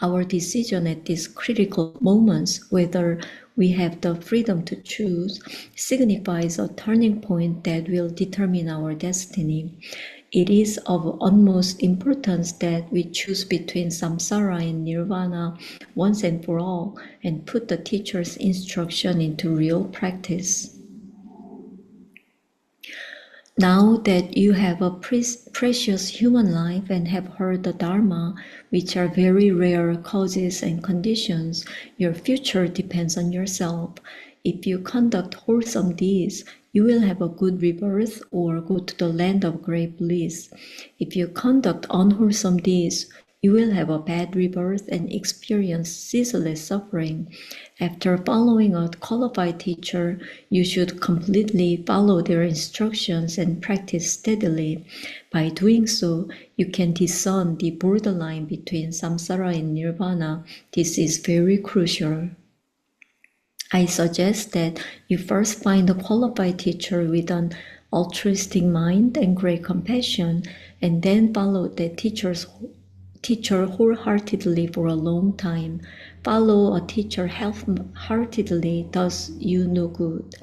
Our decision at these critical moments, whether we have the freedom to choose, signifies a turning point that will determine our destiny. It is of utmost importance that we choose between samsara and nirvana once and for all and put the teacher's instruction into real practice. Now that you have a precious human life and have heard the Dharma, which are very rare causes and conditions, your future depends on yourself. If you conduct wholesome deeds, you will have a good rebirth or go to the land of great bliss. If you conduct unwholesome deeds, you will have a bad rebirth and experience ceaseless suffering. After following a qualified teacher, you should completely follow their instructions and practice steadily. By doing so, you can discern the borderline between samsara and nirvana. This is very crucial. I suggest that you first find a qualified teacher with an altruistic mind and great compassion, and then follow that teacher wholeheartedly for a long time. Follow a teacher half-heartedly does you no good.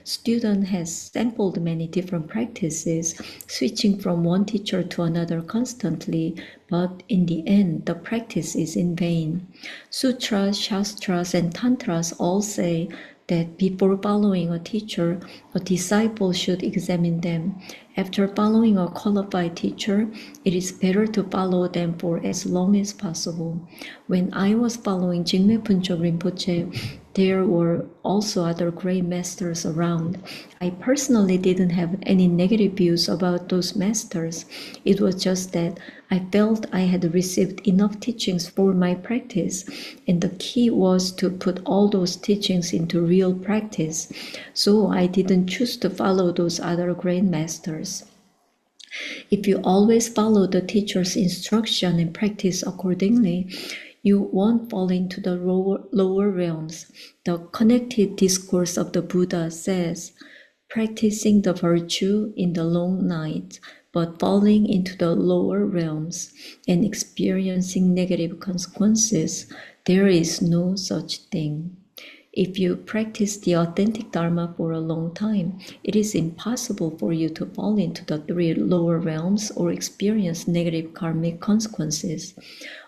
Student has sampled many different practices, switching from one teacher to another constantly, but in the end, the practice is in vain. Sutras, Shastras, and Tantras all say that before following a teacher, a disciple should examine them. After following a qualified teacher, it is better to follow them for as long as possible. When I was following Jigme Phuntsok Rinpoche, there were also other great masters around. I personally didn't have any negative views about those masters. It was just that I felt I had received enough teachings for my practice, and the key was to put all those teachings into real practice. So I didn't choose to follow those other great masters. If you always follow the teacher's instruction and practice accordingly, you won't fall into the lower realms. The connected discourse of the Buddha says, practicing the virtue in the long night, but falling into the lower realms and experiencing negative consequences, there is no such thing. If you practice the authentic Dharma for a long time, it is impossible for you to fall into the three lower realms or experience negative karmic consequences.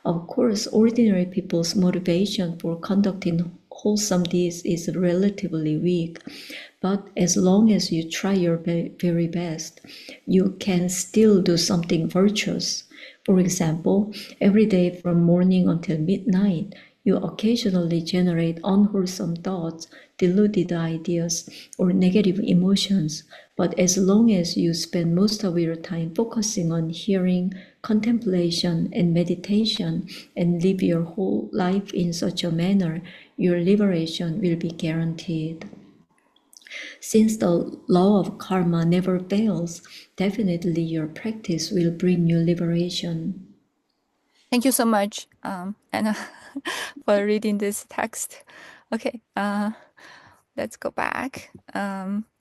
Of course, ordinary people's motivation for conducting wholesome deeds is relatively weak, but as long as you try your very best, you can still do something virtuous. For example, every day from morning until midnight, you occasionally generate unwholesome thoughts, deluded ideas, or negative emotions. But as long as you spend most of your time focusing on hearing, contemplation, and meditation, and live your whole life in such a manner, your liberation will be guaranteed. Since the law of karma never fails, definitely your practice will bring you liberation. Thank you so much, Anna, for reading this text. Okay, let's go back.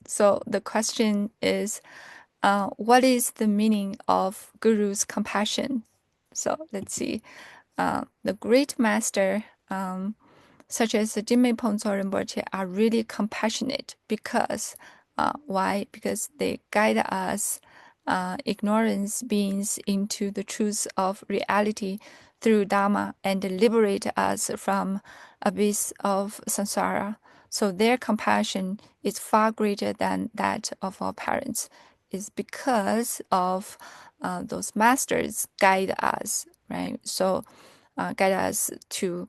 So the question is, what is the meaning of Guru's compassion? So let's see. The great master, such as the Jinmei Pongso Rinpoche, are really compassionate because, why? Because they guide us, ignorance beings, into the truth of reality through Dharma and liberate us from abyss of samsara. So their compassion is far greater than that of our parents. Is because of those masters guide us, right? So guide us to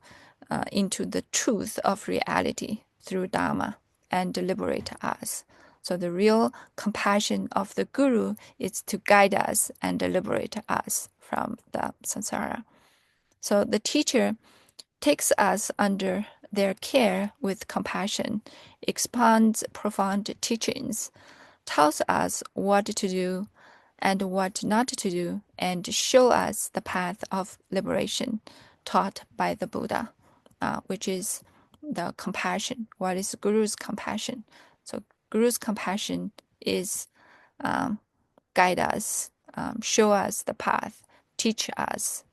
into the truth of reality through Dharma and liberate us. So the real compassion of the Guru is to guide us and liberate us from the samsara. So the teacher takes us under their care with compassion, expounds profound teachings, tells us what to do and what not to do, and show us the path of liberation taught by the Buddha, which is the compassion. What is Guru's compassion? So Guru's compassion is guide us, show us the path, teach us.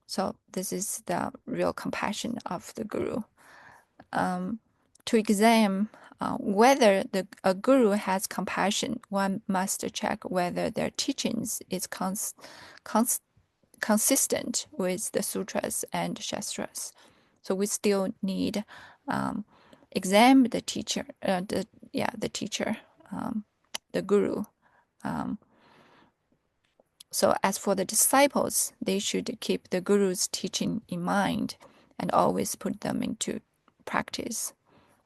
So this is the real compassion of the Guru. To examine whether a guru has compassion, one must check whether their teachings is consistent with the sutras and shastras. So we still need examine the teacher, the teacher, the guru. So as for the disciples, they should keep the guru's teaching in mind and always put them into practice.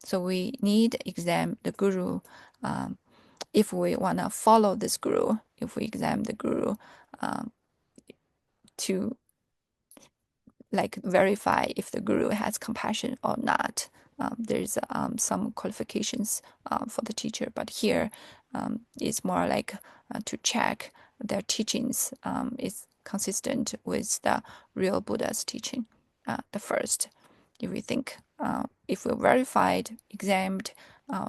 So we need to examine the guru. If we want to follow this guru, if we examine the guru to verify if the guru has compassion or not. There's some qualifications for the teacher, but here it's more like to check their teachings is consistent with the real Buddha's teaching. The first, if we think, if we verified, examined,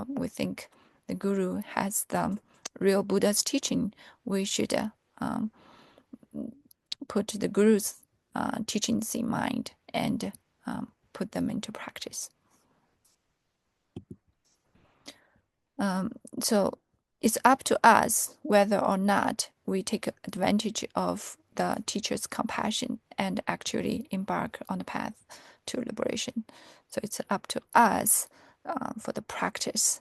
we think the guru has the real Buddha's teaching, we should put the guru's teachings in mind and put them into practice. So it's up to us whether or not we take advantage of the teacher's compassion and actually embark on the path to liberation. So it's up to us for the practice.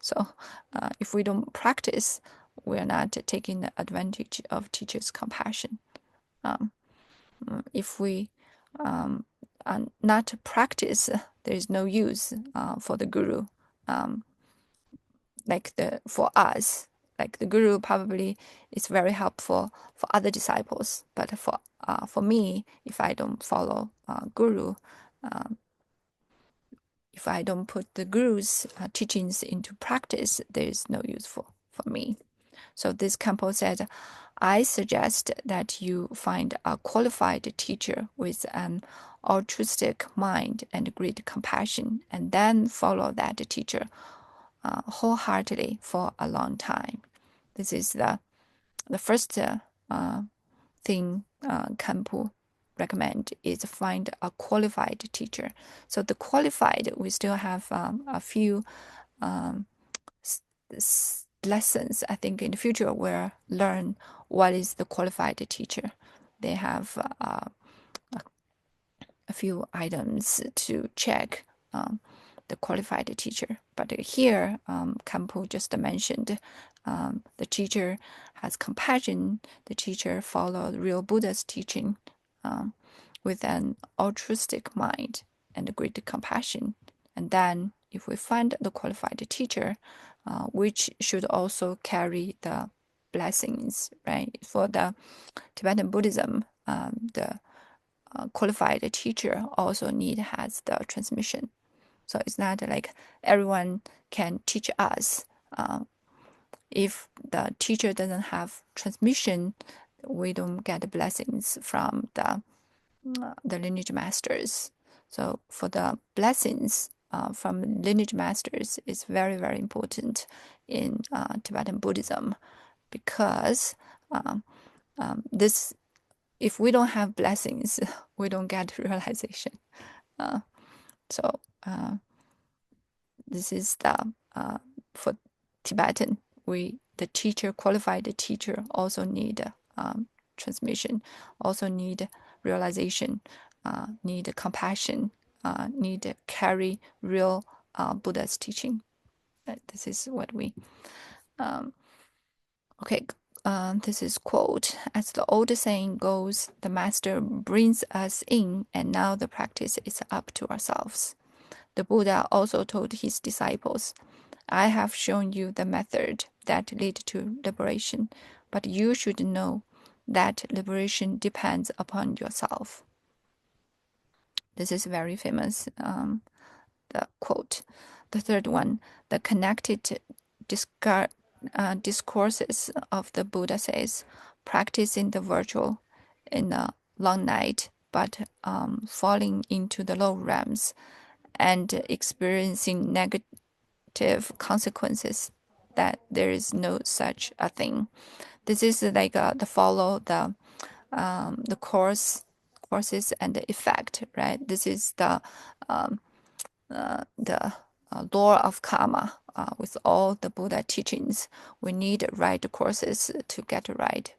So if we don't practice, we're not taking the advantage of teacher's compassion. If we not practice, there is no use for the guru. For us, the guru probably is very helpful for other disciples, but for me, if I don't follow guru, if I don't put the guru's teachings into practice, there is no use for me. So this Kampo said, I suggest that you find a qualified teacher with an altruistic mind and great compassion, and then follow that teacher wholeheartedly for a long time. This is the first thing Kampo recommend is find a qualified teacher. So the qualified, we still have a few lessons. I think in the future we'll learn what is the qualified teacher. They have a few items to check the qualified teacher. But here, Kampu just mentioned, the teacher has compassion. The teacher follows real Buddha's teaching with an altruistic mind and great compassion. And then, if we find the qualified teacher, which should also carry the blessings, right? For the Tibetan Buddhism, the qualified teacher also has the transmission. So it's not like everyone can teach us. If the teacher doesn't have transmission, we don't get blessings from the lineage masters. So for the blessings from lineage masters is very, very important in Tibetan Buddhism, because this, if we don't have blessings, we don't get realization. So this is the for Tibetan, the teacher, qualified teacher, also need transmission, also need realization, need compassion, need carry real Buddha's teaching. This is what we. Okay. This is quote, as the old saying goes, the master brings us in, and now the practice is up to ourselves. The Buddha also told his disciples, I have shown you the method that leads to liberation, but you should know that liberation depends upon yourself. This is very famous, the quote. The third one, the connected discourses of the Buddha says, practicing the virtual in a long night, but falling into the low realms and experiencing negative consequences, that there is no such a thing. This is like the follow the courses and the effect, right? This is the law of karma. With all the Buddha teachings, we need right courses to get right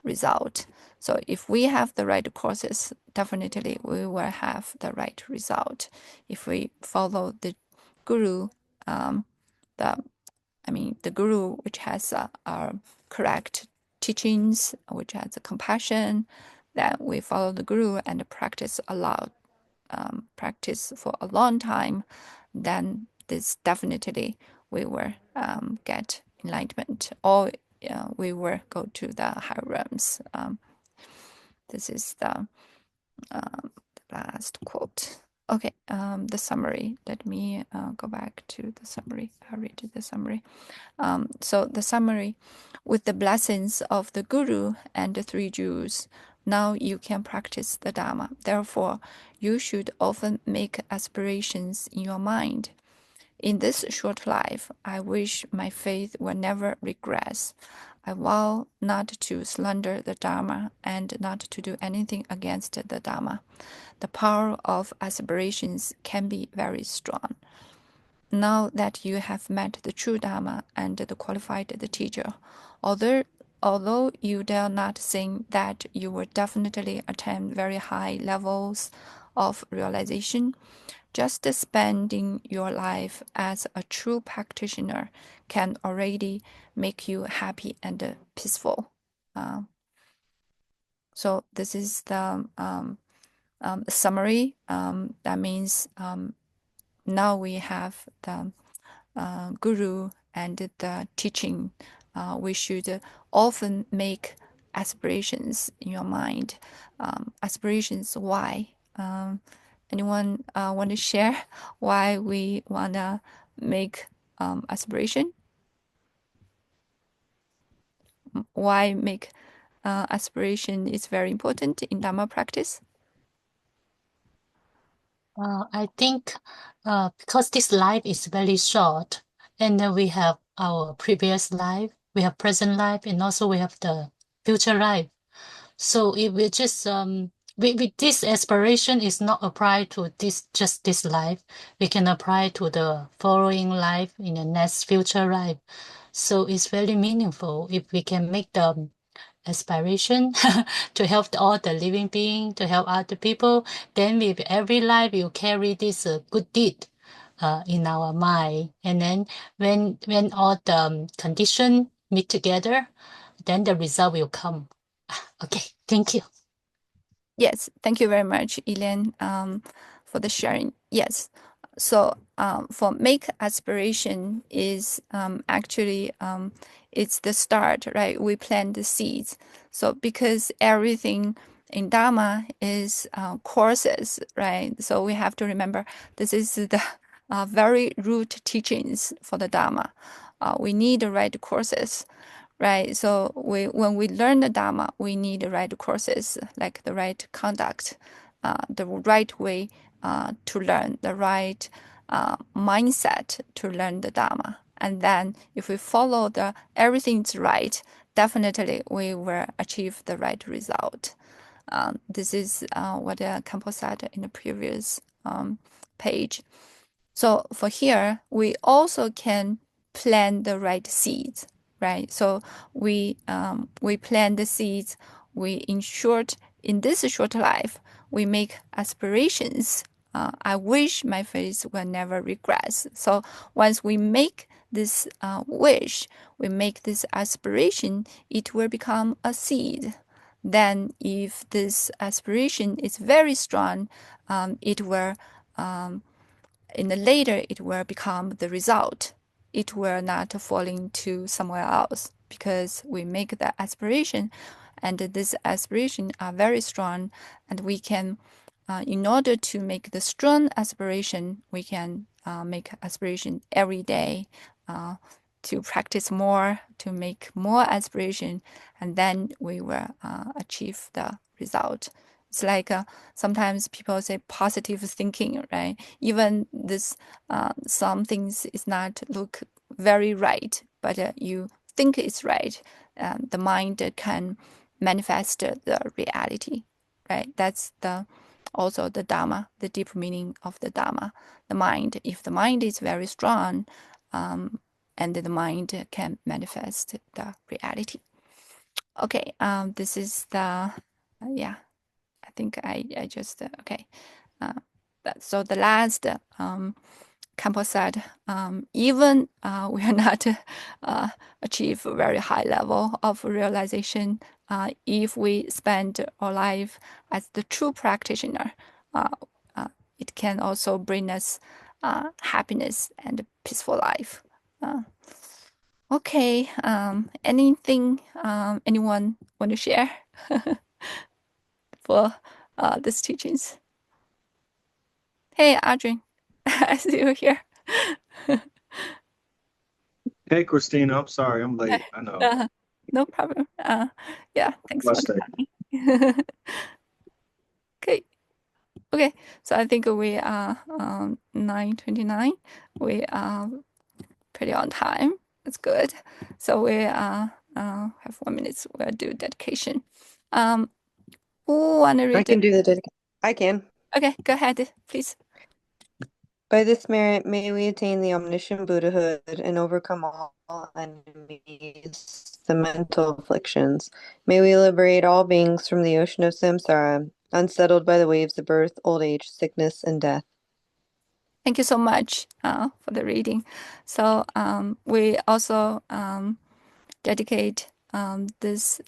result. So if we have the right courses, definitely we will have the right result. If we follow the guru, the guru which has our correct teachings, which has a compassion, that we follow the guru and practice practice for a long time, then this definitely we will get enlightenment, or we will go to the higher realms. This is the last quote. Okay, the summary. Let me go back to the summary. I'll read the summary. So the summary, with the blessings of the Guru and the three Jews, now you can practice the Dharma. Therefore, you should often make aspirations in your mind. In this short life, I wish my faith will never regress. I vow not to slander the Dharma and not to do anything against the Dharma. The power of aspirations can be very strong. Now that you have met the true Dharma and the qualified the teacher, although you dare not think that you will definitely attain very high levels of realization, just spending your life as a true practitioner can already make you happy and peaceful. So this is the summary. That means now we have the guru and the teaching. We should often make aspirations in your mind. Aspirations, why? Anyone want to share why we want to make aspiration? Why make aspiration is very important in Dharma practice? I think because this life is very short, and then we have our previous life, we have present life, and also we have the future life. So if we just this aspiration is not applied to just this life, we can apply to the following life in the next future life. So it's very meaningful if we can make the aspiration to help all the living beings, to help other people. Then with every life you carry this good deed. in our mind. And then when all the condition meet together, then the result will come. Okay, thank you. Yes, thank you very much, Elaine, for the sharing. Yes, so for make aspiration is actually it's the start, right? We plant the seeds. So because everything in Dharma is courses, right? So we have to remember this is the very root teachings for the Dharma. We need the right courses, right? So when we learn the Dharma, we need the right courses, like the right conduct, the right way to learn, the right mindset to learn the Dharma. And then if we follow everything's right, definitely we will achieve the right result. This is what Campo said in the previous page. So for here, we also can plant the right seeds, right? So we plant the seeds. We in this short life, we make aspirations. I wish my face will never regress. So once we make this wish, we make this aspiration, it will become a seed. Then, if this aspiration is very strong, it will in the later it will become the result. It will not fall into somewhere else because we make the aspiration, and this aspiration are very strong, and we can, in order to make the strong aspiration, we can make aspiration every day, to practice more, to make more aspiration, and then we will achieve the result. It's like sometimes people say positive thinking, right? Even this, some things is not look very right, but you think it's right, the mind can manifest the reality, right? That's also the Dharma, the deep meaning of the Dharma. The mind, if the mind is very strong, and the mind can manifest the reality. Okay, this is the, yeah, I think I just, okay. So the last, Campo said, even we are not achieve a very high level of realization, if we spend our life as the true practitioner, it can also bring us happiness and a peaceful life. Okay, anything anyone want to share for these teachings? Hey, Adrian, I see you here. Hey, Christina, I'm sorry, I'm late. I know. No problem. Yeah, thanks for Blessed day. coming. Okay. Okay, so I think we are 9:29. We are pretty on time. That's good. So we have 1 minute. We'll do dedication. Who want to read? I can do the dedication. I can. Okay, go ahead, please. By this merit, may we attain the omniscient Buddhahood and overcome all enemies, the mental afflictions. May we liberate all beings from the ocean of samsara, unsettled by the waves of birth, old age, sickness, and death. Thank you so much for the reading. So we also dedicate this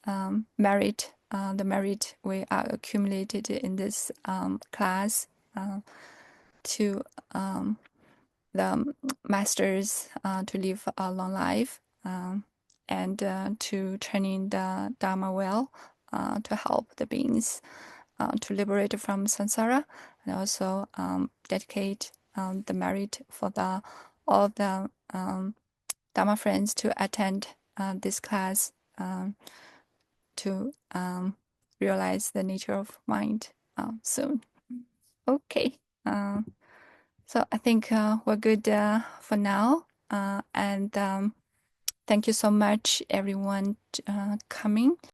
merit, the merit we are accumulated in this class, to the masters to live a long life, and to training the Dharma well, to help the beings to liberate from samsara, and also dedicate the merit for all the Dharma friends to attend this class, to realize the nature of mind soon. Okay. So I think we're good for now. And thank you so much, everyone, coming.